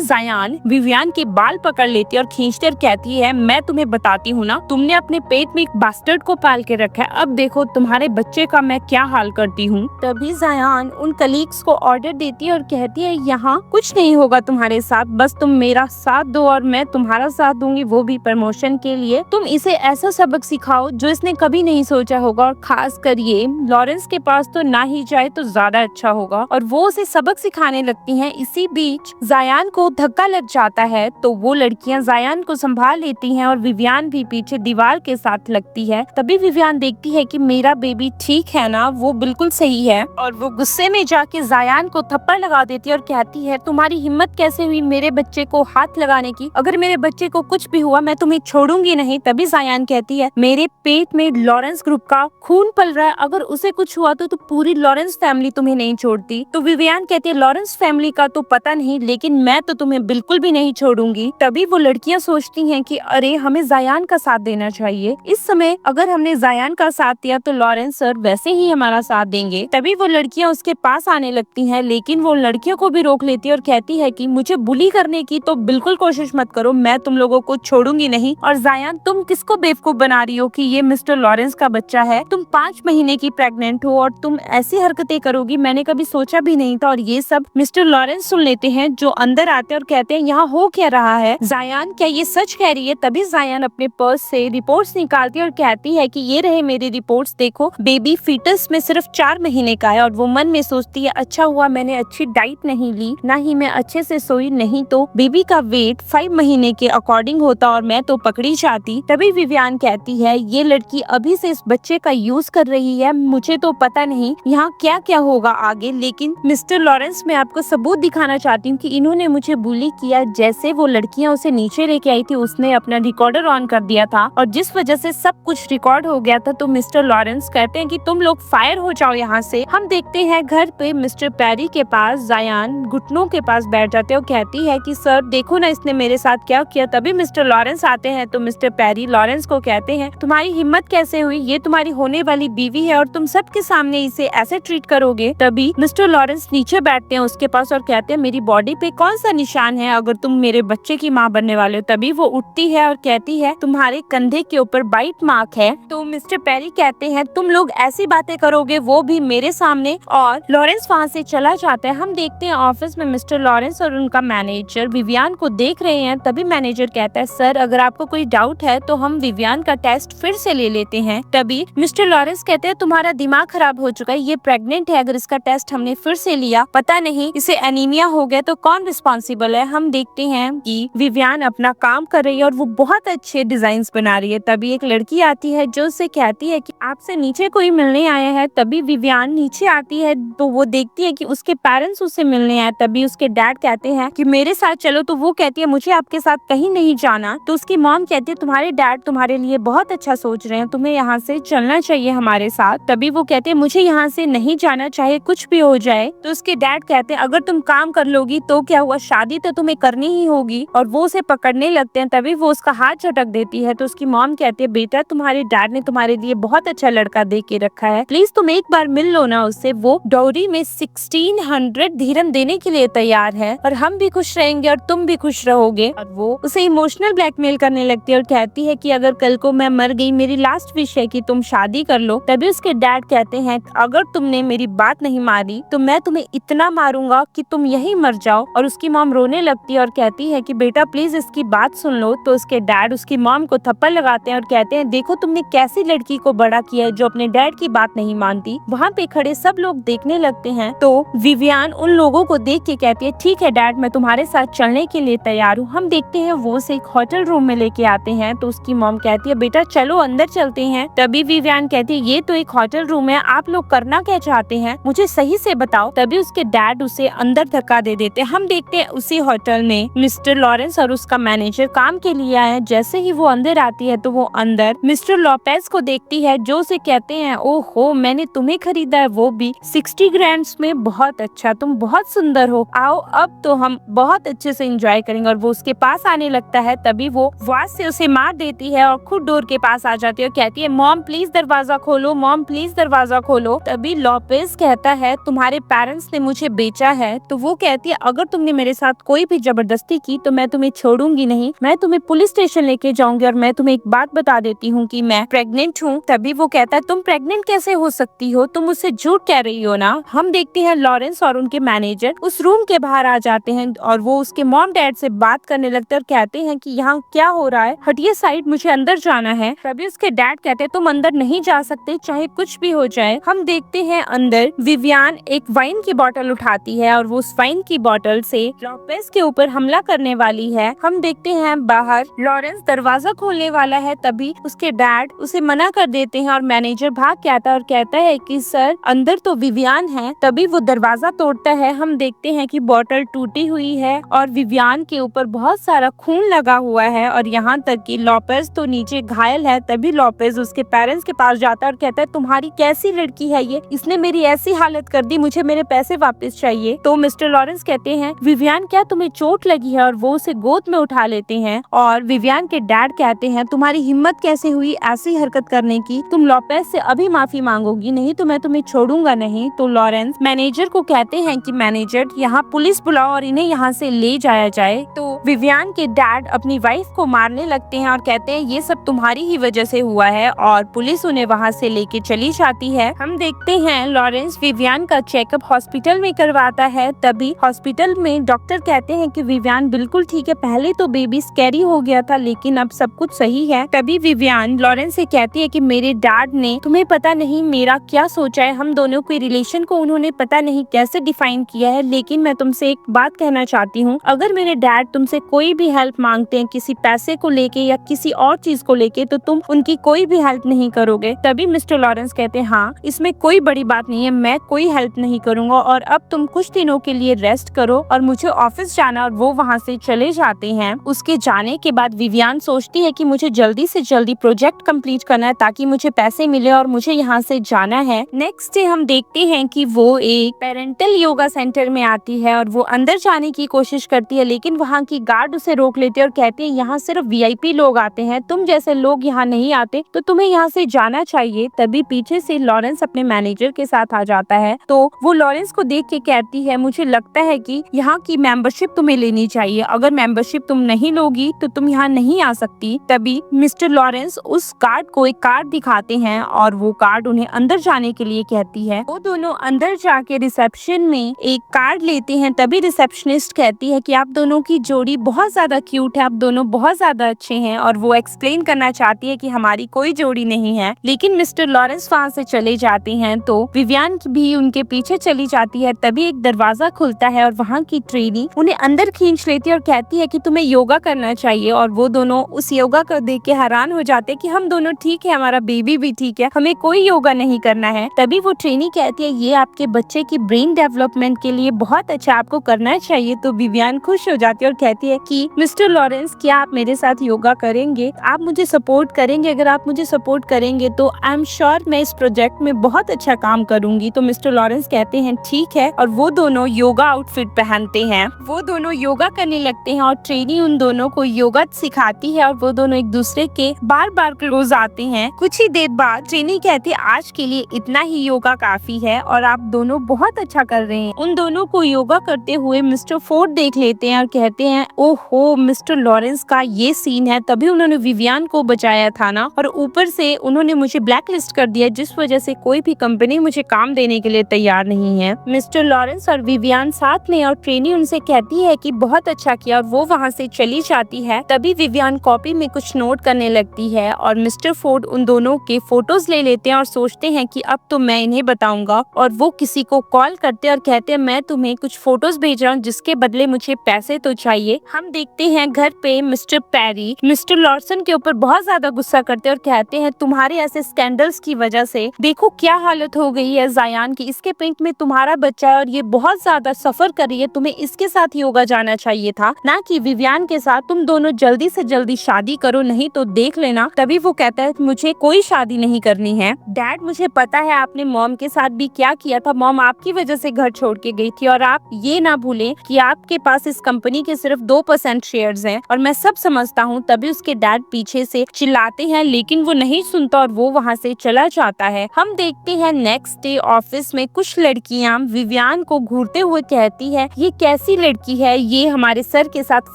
Speaker 1: जायान विवियान के बाल पकड़ लेती है और खींचकर कहती है, मैं तुम्हें बताती हूँ ना, तुमने अपने पेट में एक बास्टर्ड को पाल के रखा है, अब देखो तुम्हारे बच्चे का मैं क्या हाल करती हूँ। तभी जायान उन कलीग्स को ऑर्डर देती है और कहती है, यहाँ कुछ नहीं होगा तुम्हारे साथ, बस तुम मेरा साथ दो और मैं तुम्हारा साथ दूंगी, वो भी प्रमोशन के लिए। तुम इसे ऐसा सबक सिखाओ जो इसने कभी नहीं सोचा होगा, और खास कर ये लॉरेंस के पास तो ना ही जाए तो ज्यादा अच्छा होगा। और वो उसे सबक सिखाने लगती हैं। इसी बीच जायान को धक्का लग जाता है, तो वो लड़कियां जायान को संभाल लेती हैं और विवियान भी पीछे दीवार के साथ लगती है। तभी विवियान देखती है कि मेरा बेबी ठीक है ना, वो बिल्कुल सही है, और वो गुस्से में जाके जायान को थप्पड़ लगा देती है और कहती है, तुम्हारी हिम्मत कैसे हुई मेरे बच्चे को हाथ लगाने की, अगर मेरे बच्चे को कुछ भी हुआ मैं तुम्हें छोड़ूंगी नहीं। तभी जायान कहती है, मेरे पेट में लॉरेंस ग्रुप का खून पल रहा है, अगर उसे कुछ हुआ तो पूरी लॉरेंस फैमिली तुम्हें नहीं छोड़ती। तो विवियान कहती है, लॉरेंस फैमिली का तो पता नहीं, लेकिन मैं तो तुम्हें बिल्कुल भी नहीं छोड़ूंगी। तभी वो लड़कियां सोचती हैं कि अरे हमें जायान का साथ देना चाहिए, इस समय अगर हमने जायान का साथ दिया तो लॉरेंस सर वैसे ही हमारा साथ देंगे। तभी वो लड़कियां उसके पास आने लगती हैं, लेकिन वो लड़कियों को भी रोक लेती है और कहती है कि मुझे बुली करने की तो बिल्कुल कोशिश मत करो, मैं तुम लोगों को छोड़ूंगी नहीं। और जायान, तुम किसको बेवकूफ बना रही हो कि ये मिस्टर लॉरेंस का बच्चा है, तुम 5 महीने की प्रेग्नेंट हो और तुम ऐसी हरकतें करोगी, मैंने कभी सोचा भी नहीं था। और ये सब मिस्टर लॉरेंस सुन लेते हैं, जो अंदर आते हैं और कहते हैं, यहाँ हो क्या रहा है जायान, क्या ये सच कह रही है। तभी जायान अपने पर्स से रिपोर्ट्स निकालती है और कहती है कि ये रहे मेरे रिपोर्ट्स, देखो बेबी फीटस में सिर्फ 4 महीने का है। और वो मन में सोचती है, अच्छा हुआ मैंने अच्छी डाइट नहीं ली, ना ही मैं अच्छे से सोई, नहीं तो बेबी का वेट 5 महीने के अकॉर्डिंग होता और मैं तो पकड़ी जाती। तभी विवियान कहती है, ये लड़की अभी से इस बच्चे का यूज कर रही है, मुझे तो पता नहीं यहाँ क्या क्या होगा आगे, लेकिन मिस्टर लॉरेंस मैं आपको सबूत दिखाना चाहती हूँ कि इन्होंने मुझे बुली किया। जैसे वो लड़कियां उसे नीचे लेके आई थी, उसने अपना रिकॉर्डर ऑन कर दिया था और जिस वजह से सब कुछ रिकॉर्ड हो गया था। तो मिस्टर लॉरेंस कहते हैं कि तुम लोग फायर हो जाओ यहाँ से। हम देखते हैं घर पे मिस्टर पेरी के पास जायान घुटनों के पास बैठ जाते हैं और कहती है कि सर देखो ना इसने मेरे साथ क्या किया। तभी मिस्टर लॉरेंस आते हैं, तो मिस्टर पेरी लॉरेंस को कहते हैं, तुम्हारी हिम्मत कैसे हुई, ये तुम्हारी होने वाली बीवी है और तुम सबके सामने इसे ऐसे ट्रीट करोगे। तभी मिस्टर लॉरेंस नीचे बैठते हैं उसके पास और कहते हैं, मेरी बॉडी पे कौन सा निशान है अगर तुम मेरे बच्चे की माँ बनने वाले हो। तभी वो उठती है और कहती है, तुम्हारे कंधे के ऊपर बाइट मार्क है। तो मिस्टर पेरी कहते हैं, तुम लोग ऐसी बातें करोगे वो भी मेरे सामने, और लॉरेंस वहाँ से चला जाता है। हम देखते हैं ऑफिस में मिस्टर लॉरेंस और उनका मैनेजर विवियान को देख रहे हैं। तभी मैनेजर कहता है, सर अगर आपको कोई डाउट है तो हम विवियान का टेस्ट फिर से ले लेते हैं। तभी मिस्टर लॉरेंस कहते हैं, तुम्हारा दिमाग खराब हो चुका है, ये प्रेग्नेंट है, अगर इसका टेस्ट हमने फिर से लिया, पता नहीं इसे एनीमिया हो गया तो कौन रिस्पॉन्सिबल है। हम देखते हैं कि विवियान अपना काम कर रही है और वो बहुत अच्छे डिजाइन बना रही है। तभी एक लड़की आती है जो उससे कहती है कि आपसे नीचे कोई मिलने आया है। तभी विवियान नीचे आती है तो वो देखती है कि उसके पेरेंट्स उससे मिलने आए। तभी उसके डैड कहते हैं कि मेरे साथ चलो, तो वो कहती है मुझे आपके साथ कहीं नहीं जाना। तो उसकी मॉम कहती है, तुम्हारे डैड तुम्हारे लिए बहुत अच्छा सोच रहे हैं, तुम्हें यहाँ से चलना चाहिए हमारे साथ। तभी वो कहते हैं, मुझे यहाँ से नहीं जाना, चाहे कुछ भी हो जाए। तो उसके डैड कहते हैं, अगर तुम काम कर लोगी तो क्या हुआ, शादी तो तुम्हें करनी ही होगी। और वो उसे पकड़ने लगते हैं। तभी वो उसका हाथ झटक देती है। तो उसकी मॉम कहती है, बेटा तुम्हारे डैड ने तुम्हारे लिए बहुत अच्छा लड़का देख के रखा है, प्लीज तुम एक बार मिल लो ना उससे, वो डाउरी में 1600 धीरम देने के लिए तैयार है और हम भी खुश रहेंगे और तुम भी खुश रहोगे। और वो उसे इमोशनल ब्लैकमेल करने लगती है और कहती है कि अगर कल को मैं मर गई, मेरी लास्ट विश है कि तुम शादी कर लो। तभी उसके डैड कहते हैं, अगर तुमने मेरी बात नहीं मानी तो मैं तुम्हें इतना मारूंगा कि तुम यहीं मर जाओ। और उसकी मॉम रोने लगती है और कहती है कि बेटा प्लीज इसकी बात सुन लो। तो उसके डैड उसकी मॉम को थप्पड़ लगाते हैं और कहते हैं, देखो तुमने कैसी लड़की को बड़ा किया है जो अपने डैड की बात नहीं मानती। वहाँ पे खड़े सब लोग देखने लगते हैं। तो विवियान उन लोगों को देख के कहती है, ठीक है डैड, मैं तुम्हारे साथ चलने के लिए तैयार हूँ। हम देखते हैं वो उसे एक होटल रूम में लेके आते हैं तो उसकी मॉम कहती है बेटा चलो अंदर चलते हैं। तभी विवियन कहती है ये तो एक होटल रूम है, आप लोग करना क्या चाहते हैं, मुझे सही से बताओ। तभी उसके डैड उसे अंदर धक्का दे देते हैं। हम देखते हैं उसी होटल में मिस्टर लॉरेंस और उसका मैनेजर काम के लिए आए। जैसे ही वो अंदर आती है तो वो अंदर मिस्टर लोपेज को देखती है जो उसे कहते हैं ओहो मैंने तुम्हें खरीदा है वो भी 60 ग्रैंड्स में, बहुत अच्छा, तुम बहुत सुंदर हो, आओ अब तो हम बहुत अच्छे से एंजॉय करेंगे। और वो उसके पास आने लगता है तभी वो वाज से उसे मार देती है और खुद डोर के पास आ जाती है और कहती है मॉम प्लीज दरवाजा खोलो, मॉम प्लीज दरवाजा खोलो। तभी लोपेज कहता है तुम्हारे पेरेंट्स ने मुझे बेचा है। तो वो कहती है अगर तुमने मेरे साथ कोई भी जबरदस्ती की तो मैं तुम्हें छोड़ूंगी नहीं, मैं तुम्हें पुलिस स्टेशन लेके जाऊंगी और मैं तुम्हें एक बात बता देती हूँ कि मैं प्रेग्नेंट हूँ। तभी वो कहता है तुम प्रेग्नेंट कैसे हो सकती हो, तुम मुझसे झूठ कह रही हो ना। हम देखते हैं लॉरेंस और उनके मैनेजर उस रूम के बाहर आ जाते हैं और वो उसके मॉम डैड से बात करने लगते हैं और कहते हैं कि यहाँ क्या हो रहा है, हटिए साइड, मुझे अंदर जाना है। तभी उसके डैड कहते हैं तुम अंदर नहीं जा सकते चाहे कुछ भी हो जाए। हम देखते हैं अंदर विवियन एक वाइन की बोतल उठाती है और वो उस वाइन की बोतल से लोपेज के ऊपर हमला करने वाली है। हम देखते हैं बाहर लॉरेंस दरवाजा खोलने वाला है तभी उसके डैड उसे मना कर देते हैं और मैनेजर भाग के आता है और कहता है कि सर अंदर तो विवियन है। तभी वो दरवाजा तोड़ता है। हम देखते हैं कि बोतल टूटी हुई है और विवियन के ऊपर बहुत सारा खून लगा हुआ है और यहाँ तक कि लोपेज तो नीचे घायल है। तभी लोपेज उसके पेरेंट्स के पास जाता है और कहता है तुम्हारी कैसी लड़की है ये, इसने मेरी ऐसी हालत कर दी, मुझे मेरे पैसे वापस चाहिए। तो मिस्टर लॉरेंस कहते हैं विवियन क्या तुम्हें चोट लगी है, और वो उसे गोद में उठा लेते हैं। और विवियन के डैड कहते हैं तुम्हारी हिम्मत कैसे हुई ऐसी हरकत करने की, तुम लोपेज से अभी माफी मांगोगी, नहीं तो मैं तुम्हें छोड़ूंगा नहीं। तो लॉरेंस मैनेजर को कहते हैं कि मैनेजर यहाँ पुलिस बुलाओ और इन्हें यहाँ से ले जाया जाए। तो विवियन के डैड अपनी वाइफ को मारने लगते हैं और कहते हैं ये सब तुम्हारी ही वजह से हुआ है और पुलिस उन्हें वहाँ से लेके चली जाती है। हम देखते हैं लॉरेंस विवियन का चेकअप हॉस्पिटल में करवाता है। तभी हॉस्पिटल में डॉक्टर कहते हैं कि विवियन बिल्कुल ठीक है, पहले तो बेबी स्कैरी हो गया था लेकिन अब सब कुछ सही है। तभी विवियन लॉरेंस से कहती है कि मेरे डैड ने तुम्हें पता नहीं मेरा क्या सोचा है, हम दोनों के रिलेशन को उन्होंने पता नहीं कैसे डिफाइन किया है, लेकिन मैं तुमसे एक बात कहना चाहती हूँ, अगर मेरे डैड तुमसे कोई भी हेल्प मांगते हैं किसी पैसे को लेके या किसी और चीज को लेके तो तुम उनकी कोई भी हेल्प नहीं करोगे। तभी मिस्टर लॉरेंस कहते हैं हाँ इसमें कोई बड़ी बात नहीं है, मैं कोई हेल्प नहीं करूंगा और अब तुम कुछ दिनों के लिए रेस्ट करो और मुझे ऑफिस जाना। और वो वहाँ से चले जाते हैं। उसके जाने के बाद विवियन सोचती है कि मुझे जल्दी से जल्दी प्रोजेक्ट कंप्लीट करना है ताकि मुझे पैसे मिले और मुझे यहाँ से जाना है। नेक्स्ट डे हम देखते हैं कि वो एक पेरेंटल योगा सेंटर में आती है और वो अंदर जाने की कोशिश करती है लेकिन वहाँ की गार्ड उसे रोक लेते हैं और कहते हैं यहाँ सिर्फ वीआईपी लोग आते हैं, तुम जैसे लोग यहाँ नहीं आते तो तुम्हें यहाँ से जाना चाहिए। तभी पीछे से लॉरेंस अपने मैनेजर के साथ आ जाता है तो वो लॉरेंस को देख के कहती है मुझे लगता है कि यहाँ की मेंबरशिप तुम्हें लेनी चाहिए, अगर मेंबरशिप तुम नहीं लोगी तो तुम यहाँ नहीं आ सकती। तभी मिस्टर लॉरेंस उस कार्ड को एक कार्ड दिखाते हैं और वो कार्ड उन्हें अंदर जाने के लिए कहती है। वो दोनों अंदर जाके रिसेप्शन में एक कार्ड लेते हैं। तभी रिसेप्शनिस्ट कहती है कि आप दोनों की जोड़ी बहुत ज्यादा क्यूट है, आप दोनों बहुत ज्यादा अच्छे हैं और वो एक्सप्लेन करना चाहती है कि हमारी कोई जोड़ी नहीं है, लेकिन मिस्टर लॉरेंस वहाँ से चले जाते हैं तो विवियन भी उनके पीछे चली जाती है। तभी एक दरवाजा खुलता है और वहाँ की ट्रेनी उन्हें अंदर खींच लेती है और कहती है कि तुम्हें योगा करना चाहिए और वो दोनों उस योगा को देख के हैरान हो जाते हैं कि हम दोनों ठीक है, हमारा बेबी भी ठीक है, हमें कोई योगा नहीं करना है। तभी वो ट्रेनी कहती है ये आपके बच्चे की ब्रेन डेवलपमेंट के लिए बहुत अच्छा, आपको करना चाहिए। तो विवियन खुश हो जाती है और कहती है कि मिस्टर लॉरेंस क्या आप मेरे साथ योगा करेंगे, आप मुझे सपोर्ट करेंगे, अगर आप मुझे सपोर्ट करेंगे तो आई एम श्योर मैं इस प्रोजेक्ट में बहुत अच्छा काम करूंगी। तो मिस्टर लॉरेंस कहते हैं ठीक है और वो दोनों योगा आउटफिट पहनते हैं। वो दोनों योगा करने लगते हैं और ट्रेनी उन दोनों को योगा सिखाती है और वो दोनों एक दूसरे के बार बार क्लोज आते हैं। कुछ ही देर बाद ट्रेनी कहती है आज के लिए इतना ही योगा काफी है और आप दोनों बहुत अच्छा कर रहे हैं। उन दोनों को योगा करते हुए मिस्टर फोर्ड देख लेते हैं और कहते हैं ओहो मिस्टर लॉरेंस का ये सीन है, तभी उन्होंने विवियन को बचाया था ना, और ऊपर से उन्होंने मुझे ब्लैक लिस्ट कर दिया जिस वजह से कोई भी कंपनी मुझे काम देने के लिए तैयार नहीं है। मिस्टर लॉरेंस और विवियन साथ में और ट्रेनी उनसे कहती है कि बहुत अच्छा किया और वो वहाँ से चली जाती है। तभी विवियन कॉपी में कुछ नोट करने लगती है और मिस्टर फोर्ड उन दोनों के फोटोज ले लेते हैं और सोचते हैं कि अब तो मैं इन्हें बताऊंगा, और वो किसी को कॉल करते हैं और कहते हैं मैं तुम्हें कुछ फोटोज भेज रहा हूँ जिसके बदले मुझे पैसे तो चाहिए। हम देखते हैं घर पे मिस्टर पेरी मिस्टर लॉर्सन के ऊपर बहुत ज्यादा गुस्सा करते हैं और कहते हैं तुम्हारे ऐसे स्कैंडल्स की वजह से देखो क्या हालत हो गई है जायान की, इसके पेट में तुम्हारा बच्चा है और ये बहुत ज्यादा सफर कर रही है, तुम्हें इसके साथ ही योगा जाना चाहिए था ना कि विवियान के साथ। तुम दोनों जल्दी से जल्दी शादी करो नहीं तो देख लेना। तभी वो कहता है मुझे कोई शादी नहीं करनी है डैड, मुझे पता है आपने मॉम के साथ भी क्या किया था, मॉम आपकी वजह से घर छोड़ के गई थी और आप ये ना भूलें कि आपके पास इस कंपनी के सिर्फ 2% शेयर्स हैं और मैं सब समझता हूँ। तभी उसके डैड पीछे से चिल्लाते हैं लेकिन वो नहीं सुनता और वो वहाँ से चला जाता है। हम देखते हैं नेक्स्ट डे ऑफिस में कुछ लड़कियां विवियान को घूरते हुए कहती है ये कैसी लड़की है, ये हमारे सर के साथ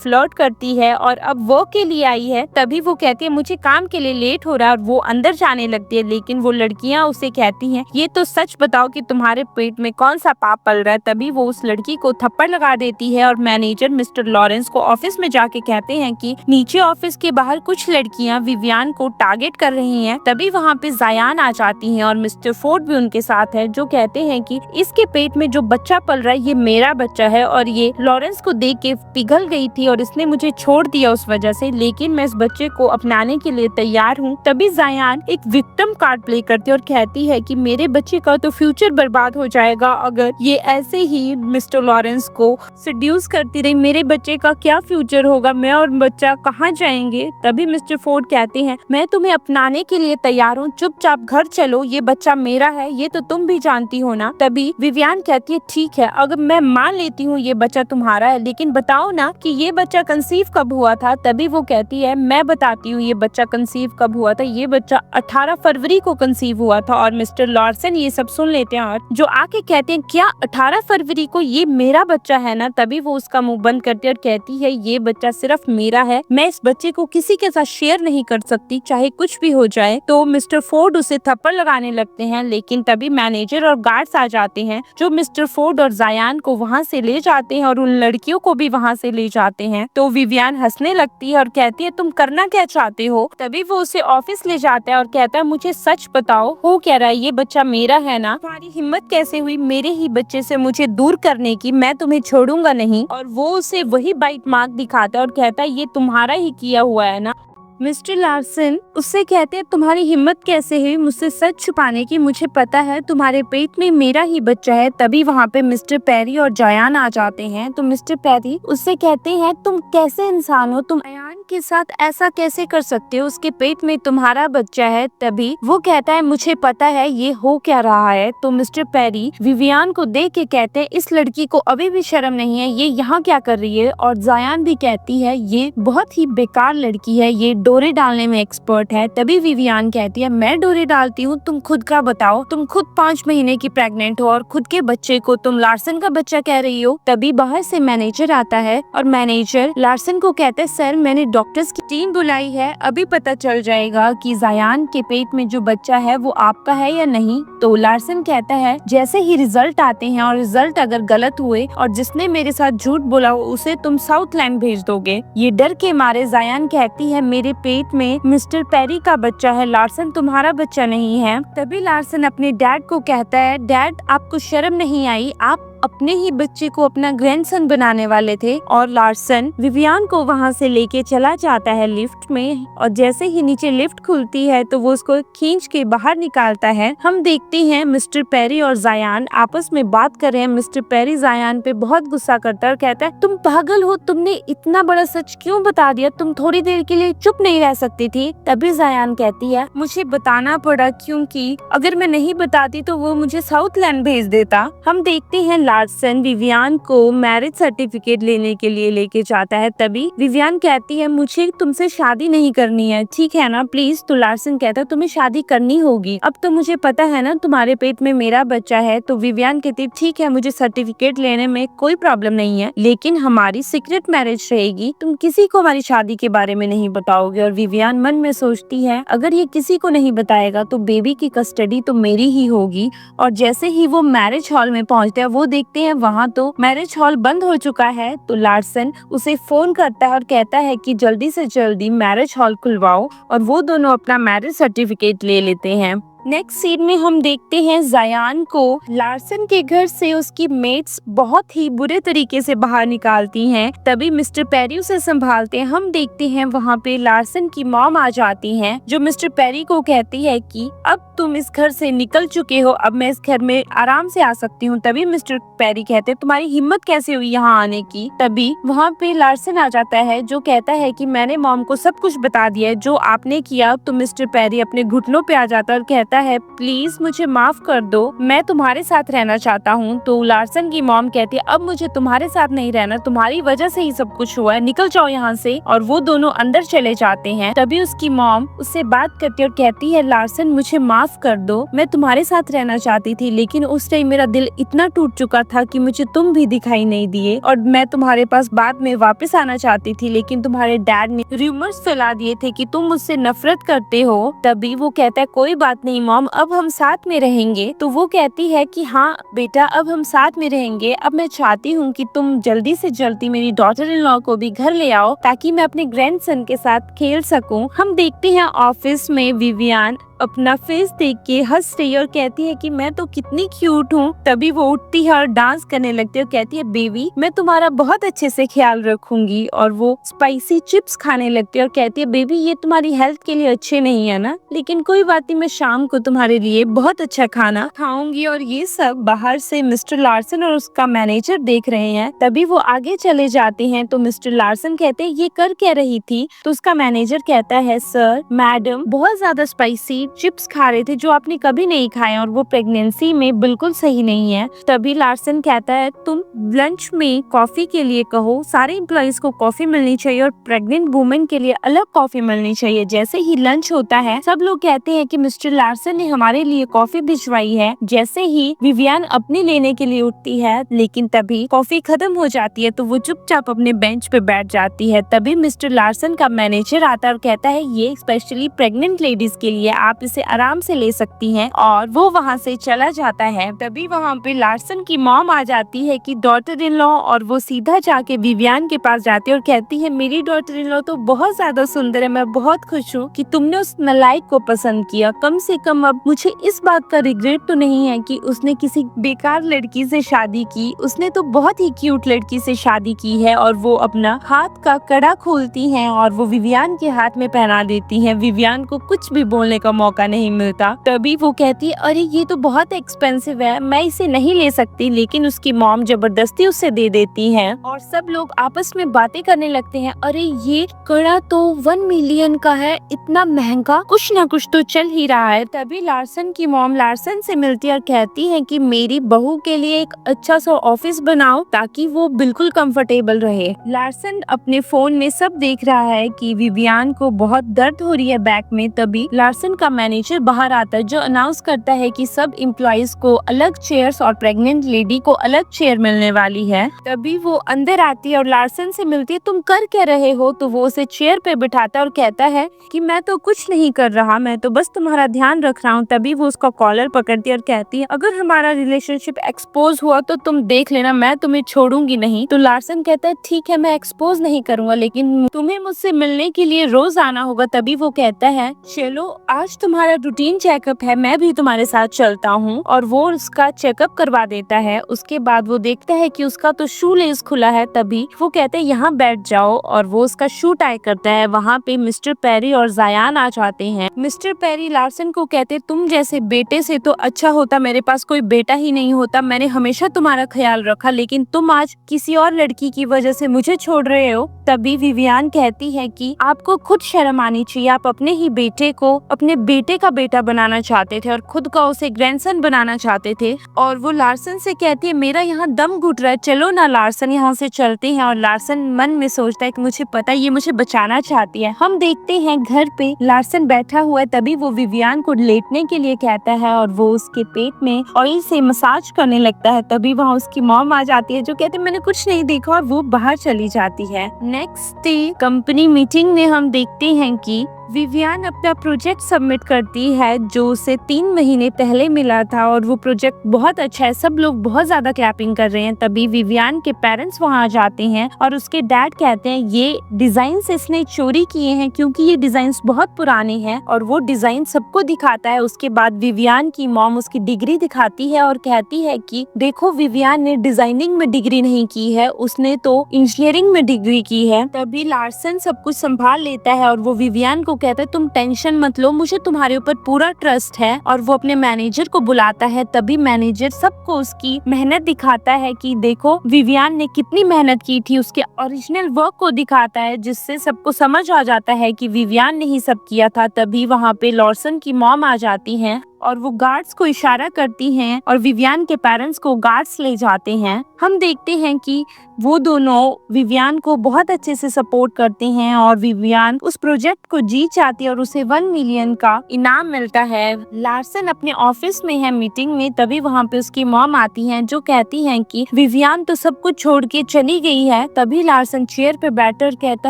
Speaker 1: फ्लर्ट करती है और अब वर्क के लिए आई है। तभी वो कहती है मुझे काम के लिए लेट हो रहा है और वो अंदर जाने लगती है लेकिन वो लड़कियां उसे कहती हैं ये तो सच बताओ कि तुम्हारे पेट में कौन सा पाप पल रहा है। तभी वो उस लड़की को थप्पड़ लगा देती है और मैनेजर मिस्टर लॉरेंस को ऑफिस में जाके कहते हैं कि नीचे ऑफिस के बाहर कुछ लड़कियां विवियान को टारगेट कर रही हैं। तभी वहाँ पे जायान आ जाती हैं और मिस्टर फोर्ड भी उनके साथ है जो कहते हैं कि इसके पेट में जो बच्चा पल रहा है ये मेरा बच्चा है और ये लॉरेंस को देख के पिघल गई थी और इसने मुझे छोड़ दिया उस वजह से, लेकिन मैं इस बच्चे को अपनाने के लिए तैयार हूँ। तभी जायान एक विक्टिम कार्ड प्ले करती है और कहती है कि मेरे बच्चे का तो फ्यूचर बर्बाद हो जाएगा अगर ये ऐसे ही मिस्टर लॉरेंस को सेड्यूस करती रही, मेरे बच्चे का क्या फ्यूचर होगा, मैं और बच्चा कहाँ जाएंगे। तभी मिस्टर फोर्ड कहते हैं मैं तुम्हें अपनाने के लिए तैयार हूँ, चुपचाप घर चलो, ये बच्चा मेरा है, ये तो तुम भी जानती हो ना। तभी विवियान कहती है ठीक है अगर मैं मान लेती हूँ ये बच्चा तुम्हारा है लेकिन बताओ ना कि ये बच्चा कंसीव कब हुआ था। तभी वो कहती है मैं बताती हूँ ये बच्चा कंसीव कब हुआ था, ये बच्चा 18 फरवरी को कंसीव हुआ था। और मिस्टर लॉर्सन ये सब सुन लेते हैं और जो आके कहते हैं क्या 18 फरवरी को, ये मेरा बच्चा है ना। तभी वो उसका मुंह बंद करती है और कहती है ये बच्चा सिर्फ मेरा है, मैं इस बच्चे को किसी के साथ शेयर नहीं कर सकती चाहे कुछ भी हो जाए। तो मिस्टर फोर्ड उसे थप्पड़ लगाने लगते हैं लेकिन तभी मैनेजर और गार्ड्स आ जाते हैं जो मिस्टर फोर्ड और जायान को वहाँ से ले जाते हैं और उन लड़कियों को भी वहाँ से ले जाते हैं। तो विवियान हंसने लगती है और कहती है तुम करना क्या चाहते हो। तभी वो उसे ऑफिस ले जाता है और कहता है मुझे सच बताओ हो क्या रहा है, ये बच्चा मेरा है ना, तुम्हारी हिम्मत कैसे हुई मेरे ही बच्चे से मुझे दूर करने की, मैं तुम्हें छोड़ूंगा नहीं। और वो उसे वही बाइट मार्क दिखाता है और कहता है ये तुम्हारा ही किया हुआ है ना। मिस्टर लार्सन उससे कहते हैं तुम्हारी हिम्मत कैसे हुई मुझसे सच छुपाने की, मुझे पता है तुम्हारे पेट में मेरा ही बच्चा है। तभी वहाँ पे मिस्टर पेरी और जायान आ जाते हैं। तो मिस्टर पेरी उससे कहते हैं तुम कैसे इंसान हो, तुम जायान के साथ ऐसा कैसे कर सकते हो, उसके पेट में तुम्हारा बच्चा है। तभी वो कहता है मुझे पता है ये हो क्या रहा है। तो मिस्टर पेरी विवियान को देख के कहते हैं इस लड़की को अभी भी शर्म नहीं है, ये यहाँ क्या कर रही है। और जायान भी कहती है ये बहुत ही बेकार लड़की है, ये डोरे डालने में एक्सपर्ट है। तभी विवियान कहती है मैं डोरे डालती हूँ, तुम खुद का बताओ, तुम खुद 5 महीने की प्रेग्नेंट हो और खुद के बच्चे को तुम लार्सन का बच्चा कह रही हो। तभी बाहर से मैनेजर आता है और मैनेजर लार्सन को कहता है सर मैंने डॉक्टर्स की टीम बुलाई है, अभी पता चल जाएगा कि जायान के पेट में जो बच्चा है वो आपका है या नहीं। तो लार्सन कहता है जैसे ही रिजल्ट आते हैं और रिजल्ट अगर गलत हुए और जिसने मेरे साथ झूठ बोला उसे तुम साउथलैंड भेज दोगे। ये डर के मारे जायान कहती है मेरे पेट में मिस्टर पेरी का बच्चा है, लार्सन तुम्हारा बच्चा नहीं है। तभी लार्सन अपने डैड को कहता है डैड आपको शर्म नहीं आई, आप अपने ही बच्चे को अपना ग्रैंडसन बनाने वाले थे। और लार्सन विवियान को वहाँ से लेके चला जाता है लिफ्ट में और जैसे ही नीचे लिफ्ट खुलती है तो वो उसको खींच के बाहर निकालता है। हम देखते हैं मिस्टर पेरी और जायान आपस में बात कर रहे हैं। मिस्टर पेरी जायान पे बहुत गुस्सा करता है और कहता है तुम पागल हो, तुमने इतना बड़ा सच क्यों बता दिया, तुम थोड़ी देर के लिए चुप नहीं रह सकती थी। तभी जायान कहती है मुझे बताना पड़ा क्योंकि अगर मैं नहीं बताती तो वो मुझे साउथलैंड भेज देता। हम देखते हैं लार्सन विवियान को मैरिज सर्टिफिकेट लेने के लिए लेके जाता है। तभी विवियान कहती है मुझे तुमसे शादी नहीं करनी है, ठीक है ना प्लीज। तो लार्सन कहता है तुम्हें शादी करनी होगी, अब तो मुझे पता है ना तुम्हारे पेट में मेरा बच्चा है। तो विवियान कहती है ठीक है मुझे सर्टिफिकेट लेने में कोई प्रॉब्लम नहीं है, लेकिन हमारी सीक्रेट मैरिज रहेगी, तुम किसी को हमारी शादी के बारे में नहीं बताओगे। और विवियान मन में सोचती है अगर ये किसी को नहीं बताएगा तो बेबी की कस्टडी तो मेरी ही होगी। और जैसे ही वो मैरिज हॉल में पहुंचते हैं वो देखते हैं वहाँ तो मैरिज हॉल बंद हो चुका है। तो लार्सन उसे फोन करता है और कहता है कि जल्दी से जल्दी मैरिज हॉल खुलवाओ और वो दोनों अपना मैरिज सर्टिफिकेट ले लेते हैं। नेक्स्ट सीन में हम देखते हैं जायान को लार्सन के घर से उसकी मेट्स बहुत ही बुरे तरीके से बाहर निकालती हैं। तभी मिस्टर पेरी उसे संभालते हैं। हम देखते हैं वहाँ पे लार्सन की मॉम आ जाती हैं, जो मिस्टर पेरी को कहती है कि अब तुम इस घर से निकल चुके हो, अब मैं इस घर में आराम से आ सकती हूँ। तभी मिस्टर पेरी कहते हैं तुम्हारी हिम्मत कैसे हुई यहाँ आने की। तभी वहाँ पे लार्सन आ जाता है, जो कहता है कि मैंने मॉम को सब कुछ बता दिया है जो आपने किया। तो मिस्टर पेरी अपने घुटनों पे आ जाता है और कहता है प्लीज मुझे माफ कर दो, मैं तुम्हारे साथ रहना चाहता हूँ। तो लार्सन की मॉम कहती है अब मुझे तुम्हारे साथ नहीं रहना, तुम्हारी वजह से ही सब कुछ हुआ है, निकल जाओ यहाँ से। और वो दोनों अंदर चले जाते हैं। तभी उसकी मॉम उससे बात करती है और कहती है लार्सन मुझे माफ कर दो, मैं तुम्हारे साथ रहना चाहती थी, लेकिन उस टाइम मेरा दिल इतना टूट चुका था कि मुझे तुम भी दिखाई नहीं दिए और मैं तुम्हारे पास बाद में वापस आना चाहती थी, लेकिन तुम्हारे डैड ने रूमर्स फैला दिए थे कि तुम मुझसे नफरत करते हो। तभी वो कहता है कोई बात नहीं मॉम, अब हम साथ में रहेंगे। तो वो कहती है कि हाँ बेटा अब हम साथ में रहेंगे, अब मैं चाहती हूँ कि तुम जल्दी से जल्दी मेरी डॉटर इन लॉ को भी घर ले आओ ताकि मैं अपने ग्रैंडसन के साथ खेल सकूं। हम देखते हैं ऑफिस में विवियन अपना फेस देख के हंस रही है और कहती है कि मैं तो कितनी क्यूट हूँ। तभी वो उठती है और डांस करने लगती है और कहती है बेबी मैं तुम्हारा बहुत अच्छे से ख्याल रखूंगी। और वो स्पाइसी चिप्स खाने लगती है और कहती है बेबी ये तुम्हारी हेल्थ के लिए अच्छे नहीं है ना, लेकिन कोई बात नहीं, मैं शाम को तुम्हारे लिए बहुत अच्छा खाना खाऊंगी। और ये सब बाहर से मिस्टर लार्सन और उसका मैनेजर देख रहे हैं। तभी वो आगे चले जाते हैं। तो मिस्टर लार्सन कहते हैं ये कर क्या रही थी। तो उसका मैनेजर कहता है सर मैडम बहुत ज्यादा स्पाइसी चिप्स खा रहे थे जो आपने कभी नहीं खाए और वो प्रेगनेंसी में बिल्कुल सही नहीं है। तभी लार्सन कहता है तुम लंच में कॉफी के लिए कहो, सारे एम्प्लॉइज को कॉफी मिलनी चाहिए और प्रेग्नेंट वुमेन के लिए अलग कॉफी मिलनी चाहिए। जैसे ही लंच होता है सब लोग कहते हैं कि मिस्टर लार्सन ने हमारे लिए कॉफी भिजवाई है। जैसे ही विवियन अपनी लेने के लिए उठती है, लेकिन तभी कॉफी खत्म हो जाती है तो वो चुपचाप अपने बेंच पे बैठ जाती है। तभी मिस्टर लार्सन का मैनेजर आता है और कहता है ये स्पेशली प्रेग्नेंट लेडीज के लिए, आप इसे आराम से ले सकती हैं। और वो वहाँ से चला जाता है। तभी वहाँ पे लार्सन की मॉम आ जाती है कि डॉटर इन लॉ, और वो सीधा जाके विवियन के पास जाती है और कहती है मेरी डॉटर इन लॉ तो बहुत ज्यादा सुंदर है, मैं बहुत खुश हूँ कि तुमने उस नालायक को पसंद किया। कम से कम अब मुझे इस बात का रिग्रेट तो नहीं है कि उसने किसी बेकार लड़की से शादी की, उसने तो बहुत ही क्यूट लड़की से शादी की है। और वो अपना हाथ का कड़ा खोलती है और वो विवियन के हाथ में पहना देती है। विवियन को कुछ भी बोलने का मौका नहीं मिलता। तभी वो कहती है अरे ये तो बहुत एक्सपेंसिव है, मैं इसे नहीं ले सकती, लेकिन उसकी मॉम जबरदस्ती उसे दे देती है। और सब लोग आपस में बातें करने लगते हैं अरे ये कड़ा तो 1 मिलियन का है, इतना महंगा, कुछ ना कुछ तो चल ही रहा है। तभी लार्सन की मॉम लार्सन से मिलती है और कहती है कि मेरी बहू के लिए एक अच्छा सा ऑफिस बनाओ ताकि वो बिल्कुल कंफर्टेबल रहे। लार्सन अपने फोन में सब देख रहा है कि विवियन को बहुत दर्द हो रही है बैक में। तभी लार्सन का मैनेजर बाहर आता है जो अनाउंस करता है कि सब एम्प्लॉइज को अलग चेयर्स और प्रेग्नेंट लेडी को अलग चेयर मिलने वाली है। तभी वो अंदर आती है और लार्सन से मिलती है तुम कर क्या रहे हो। तो वो उसे चेयर पे बिठाता है और कहता है कि मैं तो कुछ नहीं कर रहा, मैं तो बस तुम्हारा ध्यान रख रहा हूँ। तभी वो उसका कॉलर पकड़ती है और कहती है अगर हमारा रिलेशनशिप एक्सपोज हुआ तो तुम देख लेना, मैं तुम्हें छोड़ूंगी नहीं। तो लार्सन कहता है ठीक है मैं एक्सपोज नहीं करूंगा, लेकिन तुम्हें मुझसे मिलने के लिए रोज आना होगा। तभी वो कहता है चलो आज तुम्हारा रूटीन चेकअप है, मैं भी तुम्हारे साथ चलता हूँ। और वो उसका चेकअप करवा देता है। उसके बाद वो देखता है कि उसका तो शू लेस खुला है। तभी वो कहते हैं यहाँ बैठ जाओ और वो उसका शू टाई करता है। वहाँ पे मिस्टर पेरी और जायान आ जाते हैं। मिस्टर पेरी लार्सन को कहते तुम जैसे बेटे से तो अच्छा होता मेरे पास कोई बेटा ही नहीं होता, मैंने हमेशा तुम्हारा ख्याल रखा, लेकिन तुम आज किसी और लड़की की वजह से मुझे छोड़ रहे हो। तभी विवियन कहती है कि आपको खुद शर्म आनी चाहिए, आप अपने ही बेटे को अपने बेटे का बेटा बनाना चाहते थे और खुद का उसे ग्रैंडसन बनाना चाहते थे। और वो लार्सन से कहती है मेरा यहाँ दम घुट रहा है, चलो ना लार्सन यहाँ से चलते हैं। और लार्सन मन में सोचता है कि मुझे पता है ये मुझे बचाना चाहती है। हम देखते हैं घर पे लार्सन बैठा हुआ है। तभी वो विवियन को लेटने के लिए कहता है और वो उसके पेट में ऑयल से मसाज करने लगता है। तभी वहाँ उसकी मॉम आ जाती है जो कहते मैंने कुछ नहीं देखा और वो बाहर चली जाती है। नेक्स्ट डे कंपनी मीटिंग में हम देखते हैं कि विवियन अपना प्रोजेक्ट सबमिट करती है जो उसे 3 महीने पहले मिला था और वो प्रोजेक्ट बहुत अच्छा है, सब लोग बहुत ज्यादा क्लैपिंग कर रहे हैं। तभी विवियन के पेरेंट्स वहाँ जाते हैं और उसके डैड कहते हैं ये डिजाइन इसने चोरी किए हैं क्योंकि ये डिजाइन बहुत पुराने हैं, और वो डिजाइन सबको दिखाता है। उसके बाद विवियन की मॉम उसकी डिग्री दिखाती है और कहती है कि देखो विवियन ने डिजाइनिंग में डिग्री नहीं की है, उसने तो इंजीनियरिंग में डिग्री की है। तभी लार्सन सब कुछ संभाल लेता है और वो विवियन को कहता है तुम टेंशन मत लो, मुझे तुम्हारे ऊपर पूरा ट्रस्ट है, और वो अपने मैनेजर को बुलाता है। तभी मैनेजर सबको उसकी मेहनत दिखाता है कि देखो विवियन ने कितनी मेहनत की थी, उसके ओरिजिनल वर्क को दिखाता है, जिससे सबको समझ आ जाता है कि विवियन ने ही सब किया था। तभी वहाँ पे लॉर्सन की मॉम आ जाती हैं और वो गार्ड्स को इशारा करती हैं और विवियन के पेरेंट्स को गार्ड्स ले जाते हैं। हम देखते हैं कि वो दोनों विवियन को बहुत अच्छे से सपोर्ट करते हैं और विवियन उस प्रोजेक्ट को जीत जाती है और उसे 1 मिलियन का इनाम मिलता है। लार्सन अपने ऑफिस में है मीटिंग में, तभी वहाँ पे उसकी मॉम आती हैं जो कहती हैं कि विवियन तो सब कुछ छोड़ के चली गई है। तभी लार्सन चेयर पे बैठकर कहता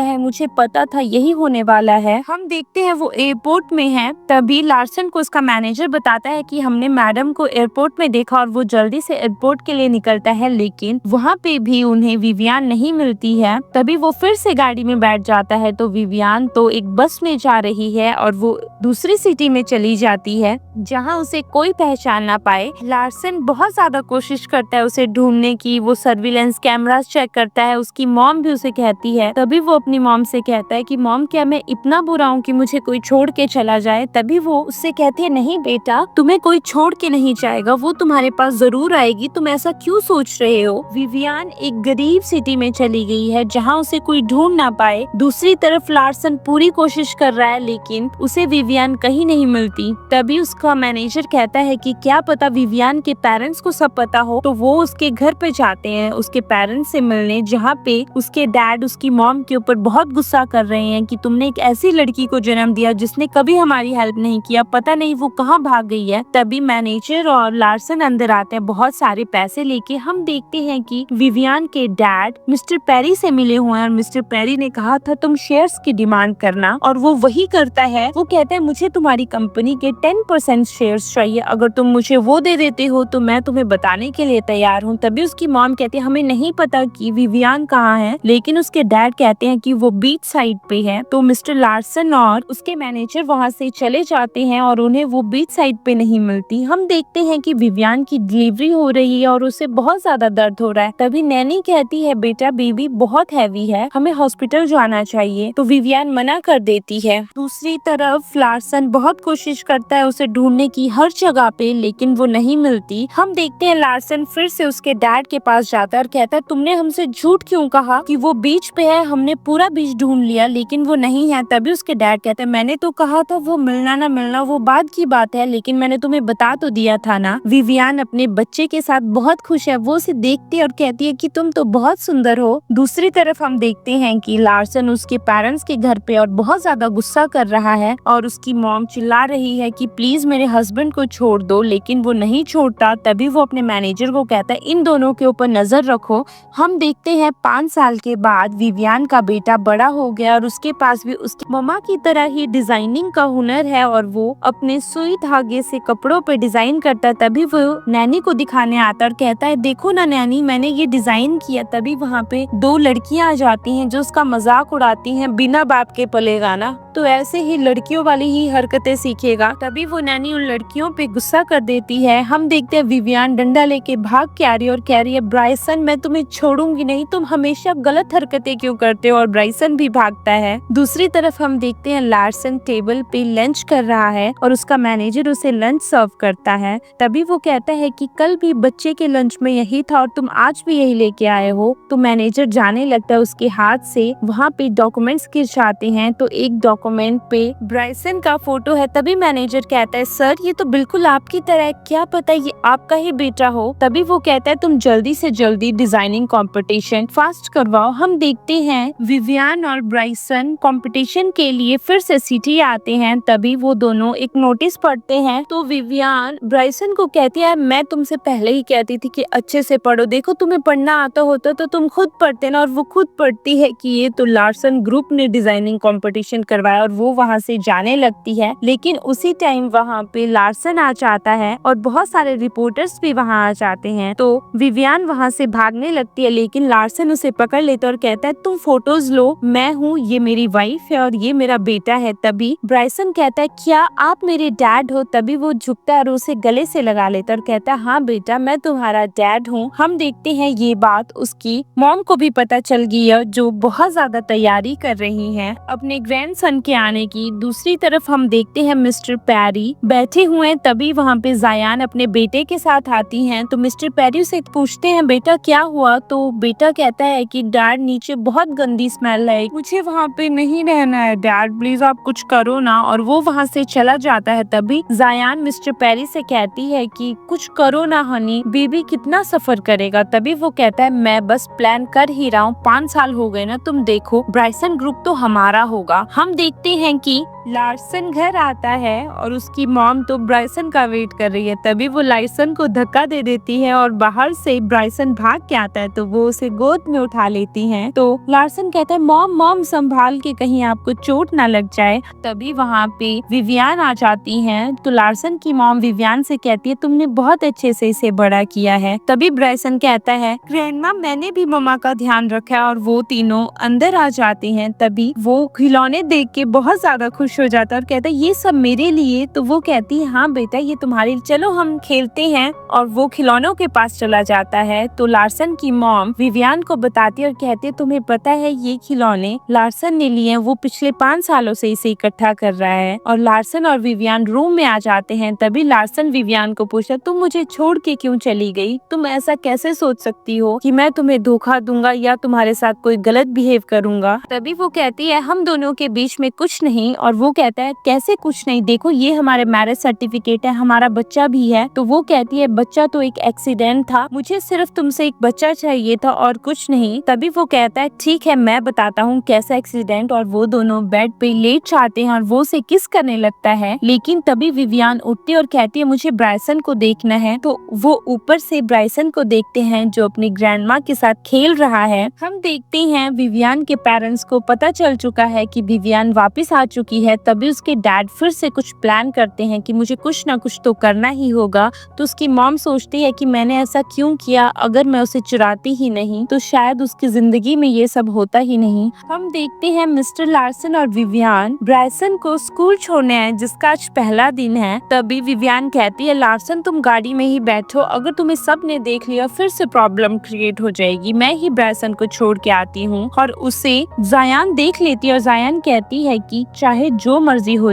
Speaker 1: है मुझे पता था यही होने वाला है। हम देखते हैं वो एयरपोर्ट में है। तभी लार्सन को उसका मैनेजर बताता है कि हमने मैडम को एयरपोर्ट में देखा, और वो जल्दी से एयरपोर्ट के लिए निकलता है, लेकिन वहाँ पे भी उन्हें विवियन नहीं मिलती है। तभी वो फिर से गाड़ी में बैठ जाता है तो विवियन तो एक बस में जा रही है और वो दूसरी सिटी में चली जाती है जहाँ उसे कोई पहचान ना पाए। लार्सन बहुत ज्यादा कोशिश करता है उसे ढूंढने की, वो सर्विलेंस कैमरास चेक करता है, उसकी मॉम भी उसे कहती है। तभी वो अपनी मॉम से कहता है कि मॉम क्या मैं इतना बुरा हूँ कि मुझे कोई छोड़ के चला जाए। तभी वो उससे कहती है नहीं बेटा, तुम्हें कोई छोड़ के नहीं जाएगा, वो तुम्हारे पास जरूर आएगी, तुम ऐसा क्यों सोच रहे हो। विवियन एक गरीब सिटी में चली गई है जहाँ उसे कोई ढूंढ ना पाए। दूसरी तरफ लार्सन पूरी कोशिश कर रहा है लेकिन उसे विवियन कहीं नहीं मिलती। तभी उसका मैनेजर कहता है कि क्या पता विवियन के पेरेंट्स को सब पता हो, तो वो उसके घर पे जाते हैं उसके पेरेंट्स से मिलने, जहाँ पे उसके डैड उसकी मॉम के ऊपर बहुत गुस्सा कर रहे हैं कि तुमने एक ऐसी लड़की को जन्म दिया जिसने कभी हमारी हेल्प नहीं किया, पता नहीं वो कहाँ भाग गई है। तभी मैनेजर और लार्सन अंदर आते हैं बहुत सारे पैसे लेके। हम देखते हैं कि विवियन के डैड मिस्टर पेरी से मिले हुए हैं और मिस्टर पेरी ने कहा था तुम शेयर्स की डिमांड करना, और वो वही करता है। वो कहता है मुझे तुम्हारी कंपनी के 10% शेयर्स चाहिए, अगर तुम मुझे वो दे देते हो तो मैं तुम्हें बताने के लिए तैयार हूँ। तभी उसकी मॉम कहती है हमें नहीं पता कि विवियन कहाँ है, लेकिन उसके डैड कहते हैं कि वो बीच साइड पे है। तो मिस्टर लार्सन और उसके मैनेजर वहाँ से चले जाते हैं और उन्हें वो बीच साइड पे नहीं मिलती। हम देखते हैं कि विवियन की डिलीवरी हो रही है और उसे बहुत ज्यादा दर्द हो रहा है। तभी नैनी कहती है बेटा बेबी बहुत हैवी है, हमें हॉस्पिटल जाना चाहिए, तो विवियन मना कर देती है। दूसरी तरफ लार्सन बहुत कोशिश करता है उसे ढूंढने की हर जगह पे, लेकिन वो नहीं मिलती। हम देखते हैं लार्सन फिर से उसके डैड के पास जाता है और कहता है तुमने हमसे झूठ क्यों कहा कि वो बीच पे है, हमने पूरा बीच ढूंढ लिया लेकिन वो नहीं है। तभी उसके डैड कहते हैं मैंने तो कहा था वो मिलना ना मिलना वो बाद की बात है, लेकिन मैंने तुम्हें बता तो दिया था ना। विवियन अपने बच्चे के साथ बहुत खुश है, वो उसे देखती है और कहती है कि तुम तो बहुत सुंदर हो। दूसरी तरफ हम देखते हैं कि लार्सन उसके पेरेंट्स के घर पे और बहुत ज्यादा गुस्सा कर रहा है और उसकी मॉम चिल्ला रही है कि प्लीज मेरे हस्बैंड को छोड़ दो, लेकिन वो नहीं छोड़ता। तभी वो अपने मैनेजर को कहता है इन दोनों के ऊपर नजर रखो। हम देखते हैं 5 साल के बाद विवियन का बेटा बड़ा हो गया और उसके पास भी उसकी मम्मा की तरह ही डिजाइनिंग का हुनर है और वो अपने सुई धागे से कपड़ों पे डिजाइन करता है। तभी वो नैनी को दिखाने आता और कहता है देखो ना नैनी मैंने ये डिजाइन किया। तभी वहाँ पे 2 लड़कियां आ जाती हैं जो उसका मजाक उड़ाती हैं बिना बाप के पलेगा ना, तो ऐसे ही लड़कियों वाली ही हरकतें सीखेगा। तभी वो नैनी उन लड़कियों पे गुस्सा कर देती है। हम देखते हैं विवियन डंडा लेके भाग के आ रही है और कह रही है ब्राइसन मैं तुम्हें छोड़ूंगी नहीं, तुम हमेशा गलत हरकतें क्यों करते हो, और ब्राइसन भी भागता है। दूसरी तरफ हम देखते हैं लार्सन टेबल पे लंच कर रहा है और उसका मैनेजर उसे लंच सर्व करता है। तभी वो कहता है कि कल भी बच्चे के लंच में यही था और तुम आज भी यही लेके आए हो। तो मैनेजर जाने लगता है, उसके हाथ से वहाँ पे डॉक्यूमेंट्स गिर जाते हैं। तो एक डॉक्यूमेंट पे ब्राइसन का फोटो है। तभी मैनेजर कहता है सर ये तो बिल्कुल आपकी तरह है, क्या पता ये आपका ही बेटा हो। तभी वो कहता है तुम जल्दी से जल्दी डिजाइनिंग कंपटीशन फास्ट करवाओ। हम देखते हैं विवियन और ब्राइसन कंपटीशन के लिए फिर से सिटी आते हैं। तभी वो दोनों एक नोटिस पढ़ते हैं तो विवियन ब्राइसन को कहती है मैं तुमसे पहले ही कहती थी कि अच्छे से पढ़ो, देखो तुम्हें पढ़ना आता होता तो तुम खुद पढ़ते ना। और वो खुद पढ़ती है कि ये तो लार्सन ग्रुप ने डिजाइनिंग कंपटीशन करवाया और वो वहाँ से जाने लगती है। लेकिन उसी टाइम वहाँ पे लार्सन आ जाता है और बहुत सारे रिपोर्टर्स भी वहाँ आ जाते हैं। तो विवियन वहाँ से भागने लगती है लेकिन लार्सन उसे पकड़ लेता और कहता है तुम फोटोज लो, मैं हूँ, ये मेरी वाइफ है और ये मेरा बेटा है। तभी ब्राइसन कहता है क्या आप मेरे डैड हो? तभी वो झुकता है और उसे गले से लगा लेता और कहता है हाँ बेटा, मैं तुम्हारा डैड हूँ। हम देखते हैं ये बात उसकी मॉम को भी पता चल गई है जो बहुत ज्यादा तैयारी कर रही हैं अपने ग्रैंडसन के आने की। दूसरी तरफ हम देखते हैं मिस्टर पैरी बैठे हुए हैं। तभी वहाँ पे जायान अपने बेटे के साथ आती हैं तो मिस्टर पैरी से पूछते हैं बेटा क्या हुआ? तो बेटा कहता है कि डैड नीचे बहुत गंदी स्मेल है, मुझे वहाँ पे नहीं रहना है डैड, प्लीज आप कुछ करो ना। और वो वहाँ से चला जाता है। तभी जायान मिस्टर पैरी से कहती है कि कुछ करो ना हनी, बेबी कितना सफर करेगा। तभी वो कहता है मैं बस प्लान कर ही रहा हूँ, 5 साल हो गए ना, तुम देखो ब्राइसन ग्रुप तो हमारा होगा। हम देखते हैं कि लार्सन घर आता है और उसकी मॉम तो ब्राइसन का वेट कर रही है। तभी वो लार्सन को धक्का दे देती है और बाहर से ब्राइसन भाग के आता है तो वो उसे गोद में उठा लेती हैं। तो लार्सन कहता है मॉम मॉम संभाल के, कहीं आपको चोट ना लग जाए। तभी वहाँ पे विवियन आ जाती हैं तो लार्सन की मॉम विवियन से कहती है तुमने बहुत अच्छे से इसे बड़ा किया है। तभी ब्राइसन कहता है ग्रैंडमा मैंने भी मम्मा का ध्यान रखा और वो तीनों अंदर आ जाते हैं। तभी वो खिलौने देख के बहुत ज्यादा खुश हो जाता है और कहता है ये सब मेरे लिए। तो वो कहती है हाँ बेटा ये तुम्हारे, चलो हम खेलते हैं। और वो खिलौनों के पास चला जाता है तो लार्सन की मॉम विवियन को बताती है और कहती है तुम्हें पता है ये खिलौने लार्सन ने लिए हैं, वो पिछले 5 सालों से इसे इकट्ठा कर रहा है। और लार्सन और विवियन रूम में आ जाते हैं। तभी लार्सन विवियन को पूछता तुम मुझे छोड़ के क्यों चली गई? तुम ऐसा कैसे सोच सकती हो कि मैं तुम्हें धोखा दूंगा या तुम्हारे साथ कोई गलत बिहेव करूंगा? तभी वो कहती है हम दोनों के बीच में कुछ नहीं। और वो कहता है कैसे कुछ नहीं, देखो ये हमारे मैरिज सर्टिफिकेट है, हमारा बच्चा भी है। तो वो कहती है बच्चा तो एक एक्सीडेंट था, मुझे सिर्फ तुमसे एक बच्चा चाहिए था और कुछ नहीं। तभी वो कहता है ठीक है मैं बताता हूँ कैसा एक्सीडेंट। और वो दोनों बेड पे लेट जाते हैं और वो उसे किस करने लगता है। लेकिन तभी विवियन उठती और कहती है मुझे ब्राइसन को देखना है। तो वो ऊपर से ब्राइसन को देखते हैं जो अपनी ग्रैंडमा के साथ खेल रहा है। हम देखते हैं विवियन के पेरेंट्स को पता चल चुका है कि विवियन वापस आ चुकी है। तभी उसके डैड फिर से कुछ प्लान करते हैं कि मुझे कुछ ना कुछ तो करना ही होगा। तो उसकी मॉम सोचती है कि मैंने ऐसा क्यों किया, अगर मैं उसे चुराती ही नहीं तो शायद उसकी जिंदगी में ये सब होता ही नहीं। हम देखते हैं मिस्टर लार्सन और विवियन ब्राइसन को स्कूल छोड़ने आए जिसका आज पहला दिन है। तभी विवियन कहती है लार्सन तुम गाड़ी में ही बैठो, अगर तुम्हें सब ने देख लिया फिर से प्रॉब्लम क्रिएट हो जाएगी, मैं ही ब्राइसन को छोड़ के आती हूँ। और उसे जायान देख लेती है और जायान कहती है कि चाहे जो मर्जी हो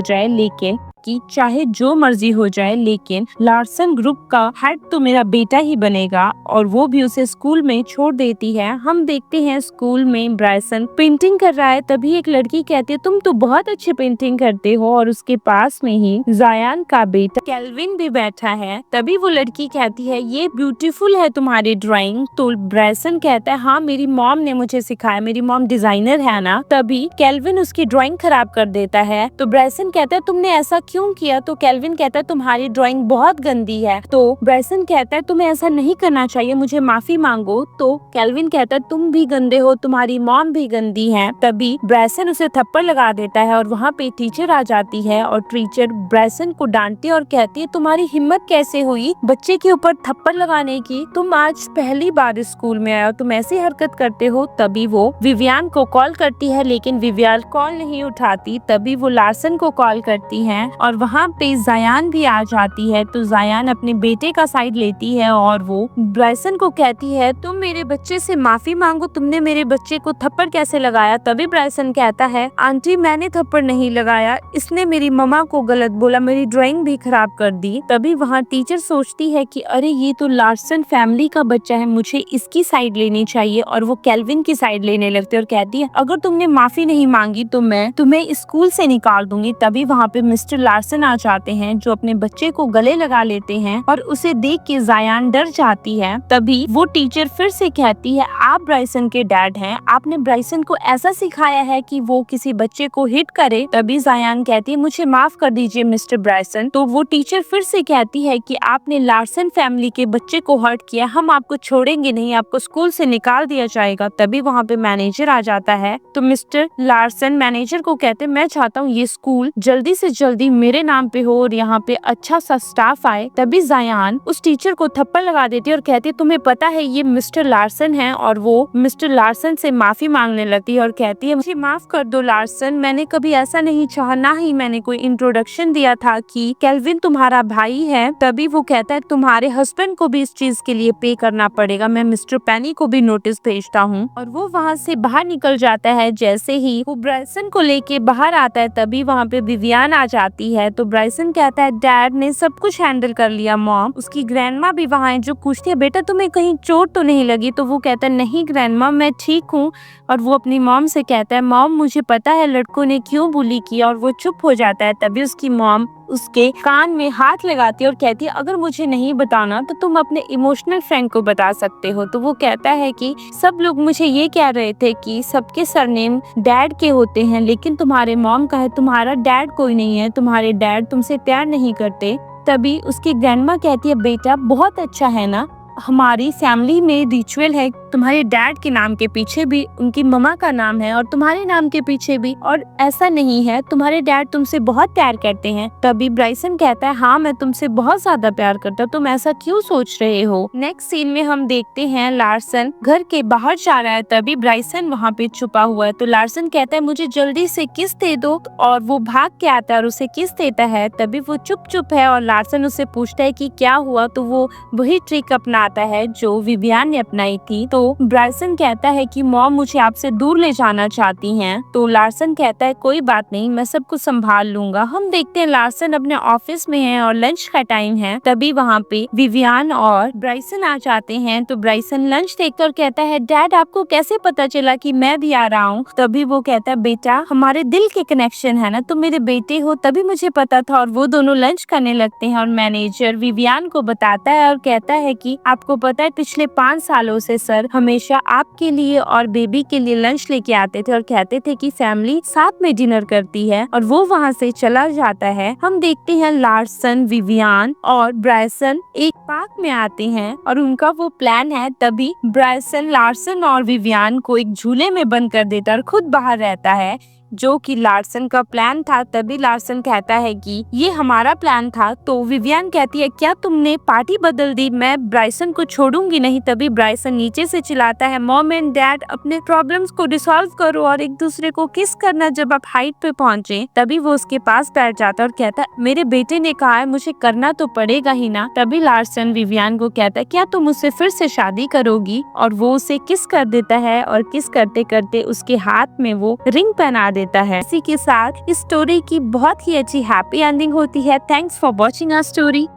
Speaker 1: जाए लेकिन लार्सन ग्रुप का हेड तो मेरा बेटा ही बनेगा। और वो भी उसे स्कूल में छोड़ देती है। हम देखते हैं स्कूल में ब्राइसन पेंटिंग कर रहा है। तभी एक लड़की कहती है तुम तो बहुत अच्छी पेंटिंग करते हो। और उसके पास में ही जायान का बेटा केल्विन भी बैठा है। तभी वो लड़की कहती है ये ब्यूटीफुल है तुम्हारी ड्राइंग। तो ब्राइसन कहता है हाँ मेरी मॉम ने मुझे सिखाया, मेरी मॉम डिजाइनर है ना। तभी केल्विन उसकी ड्राइंग खराब कर देता है। तो ब्राइसन कहता है तुमने ऐसा क्यों किया? तो केल्विन कहता है तुम्हारी ड्राइंग बहुत गंदी है। तो ब्राइसन कहता है तुम्हें ऐसा नहीं करना चाहिए, मुझे माफी मांगो। तो केल्विन कहता है तुम भी गंदे हो, तुम्हारी मॉम भी गंदी है। तभी ब्राइसन उसे थप्पड़ लगा देता है और वहाँ पे टीचर आ जाती है और टीचर ब्राइसन को डांटती है और कहती है तुम्हारी हिम्मत कैसे हुई बच्चे के ऊपर थप्पड़ लगाने की, तुम आज पहली बार स्कूल में आए हो, तुम ऐसी हरकत करते हो। तभी वो विवियन को कॉल करती है लेकिन विवियन कॉल नहीं उठाती। तभी वो लार्सन को कॉल करती है और वहाँ पे जायान भी आ जाती है। तो जायान अपने बेटे का साइड लेती है और वो ब्राइसन को कहती है तुम मेरे बच्चे से माफी मांगो, तुमने मेरे बच्चे को थप्पड़ कैसे लगाया? तभी ब्राइसन कहता है आंटी मैंने थप्पड़ नहीं लगाया, इसने मेरी मम्मा को गलत बोला, मेरी ड्राइंग भी खराब कर दी। तभी वहाँ टीचर सोचती है कि अरे ये तो लार्सन फैमिली का बच्चा है, मुझे इसकी साइड लेनी चाहिए। और वो केल्विन की साइड लेने लगती है और कहती है अगर तुमने माफी नहीं मांगी तो मैं तुम्हें स्कूल से निकाल दूंगी। तभी वहाँ पे मिस्टर लार्सन आ जाते हैं जो अपने बच्चे को गले लगा लेते हैं और उसे देख के जायान डर जाती है। तभी वो टीचर फिर से कहती है आप ब्राइसन के डैड हैं, आपने ब्राइसन को ऐसा सिखाया है कि वो किसी बच्चे को हिट करे। तभी जायान कहती है मुझे माफ कर दीजिए मिस्टर ब्राइसन। तो वो टीचर फिर से कहती है कि आपने लार्सन फैमिली के बच्चे को हर्ट किया, हम आपको छोड़ेंगे नहीं, आपको स्कूल से निकाल दिया जाएगा। तभी वहाँ पे मैनेजर आ जाता है। तो मिस्टर लार्सन मैनेजर को कहते मैं चाहता हूँ ये स्कूल जल्दी से जल्दी मेरे नाम पे हो और यहाँ पे अच्छा सा स्टाफ आए। तभी जायान उस टीचर को थप्पड़ लगा देती है और कहती है तुम्हें पता है ये मिस्टर लार्सन है। और वो मिस्टर लार्सन से माफी मांगने लगती है और कहती है मुझे माफ कर दो लार्सन, मैंने कभी ऐसा नहीं चाहा, ना ही मैंने कोई इंट्रोडक्शन दिया था कि केल्विन तुम्हारा भाई है। तभी वो कहता है तुम्हारे हस्बैंड को भी इस चीज के लिए पे करना पड़ेगा, मैं मिस्टर पेनी को भी नोटिस भेजता हूँ। और वो वहाँ से बाहर निकल जाता है। जैसे ही वो ब्राइसन को लेके बाहर आता है तभी वहाँ पे विवियान आ जाती है। तो ब्राइसन कहता है डैड ने सब कुछ हैंडल कर लिया। मॉम उसकी ग्रैंडमा भी वहाँ है जो पूछती है बेटा तुम्हें कहीं चोट तो नहीं लगी। तो वो कहता है नहीं ग्रैंडमा मैं ठीक हूँ। और वो अपनी मॉम से कहता है मॉम मुझे पता है लड़कों ने क्यों बुली किया। और वो चुप हो जाता है। तभी उसकी मॉम उसके कान में हाथ लगाती है और कहती है अगर मुझे नहीं बताना तो तुम अपने इमोशनल फ्रेंड को बता सकते हो। तो वो कहता है कि सब लोग मुझे ये कह रहे थे कि सबके सरनेम डैड के होते हैं, लेकिन तुम्हारे मॉम का है, तुम्हारा डैड कोई नहीं है, तुम्हारे डैड तुमसे प्यार नहीं करते। तभी उसकी ग्रैंडमा कहती है बेटा बहुत अच्छा है ना, हमारी फैमिली में रिचुअल है तुम्हारे डैड के नाम के पीछे भी उनकी मम्मा का नाम है और तुम्हारे नाम के पीछे भी, और ऐसा नहीं है तुम्हारे डैड तुमसे बहुत प्यार करते हैं। तभी ब्राइसन कहता है हाँ मैं तुमसे बहुत ज्यादा प्यार करता हूँ, तुम ऐसा क्यों सोच रहे हो। नेक्स्ट सीन में हम देखते हैं लार्सन घर के बाहर जा रहा है। तभी ब्राइसन वहाँ पे छुपा हुआ है। तो लार्सन कहता है मुझे जल्दी से किस दे दो और वो भाग के आता है और उसे किस देता है। तभी वो चुप है और लार्सन उससे पूछता है कि क्या हुआ। तो वो वही ट्रिक अपनाता है जो विवियान ने अपनाई थी। तो ब्राइसन कहता है कि मॉम मुझे आपसे दूर ले जाना चाहती हैं। तो लार्सन कहता है कोई बात नहीं मैं सब कुछ संभाल लूंगा। हम देखते हैं लार्सन अपने ऑफिस में है और लंच का टाइम है। तभी वहाँ पे विवियान और ब्राइसन आ जाते हैं। तो ब्राइसन लंच देखकर कहता है डैड आपको कैसे पता चला कि मैं भी आ रहा हूँ। तभी वो कहता है बेटा हमारे दिल के कनेक्शन है ना, तुम मेरे बेटे हो तभी मुझे पता था। और वो दोनों लंच करने लगते हैं और मैनेजर विवियान को बताता है और कहता है कि आपको पता है पिछले 5 सालों से सर हमेशा आपके लिए और बेबी के लिए लंच लेके आते थे और कहते थे कि फैमिली साथ में डिनर करती है। और वो वहाँ से चला जाता है। हम देखते हैं लार्सन विवियान और ब्राइसन एक पार्क में आते हैं और उनका वो प्लान है। तभी ब्राइसन लार्सन और विवियान को एक झूले में बंद कर देता है और खुद बाहर रहता है, जो कि लार्सन का प्लान था। तभी लार्सन कहता है कि ये हमारा प्लान था। तो विवियान कहती है क्या तुमने पार्टी बदल दी, मैं ब्राइसन को छोड़ूंगी नहीं। तभी ब्राइसन नीचे से चिल्लाता है मॉम एंड डैड अपने प्रॉब्लम्स को डिसॉल्व करो और एक दूसरे को किस करना जब आप हाइट पे पहुंचे। तभी वो उसके पास बैठ जाता है और कहता है मेरे बेटे ने कहा है मुझे करना तो पड़ेगा ही ना। तभी लार्सन विवियान को कहता है क्या तुम उससे फिर से शादी करोगी। और वो उसे किस कर देता है और किस करते करते उसके हाथ में वो रिंग पहना देता है। इसी के साथ इस स्टोरी की बहुत ही अच्छी हैप्पी एंडिंग होती है। Thanks for watching our story.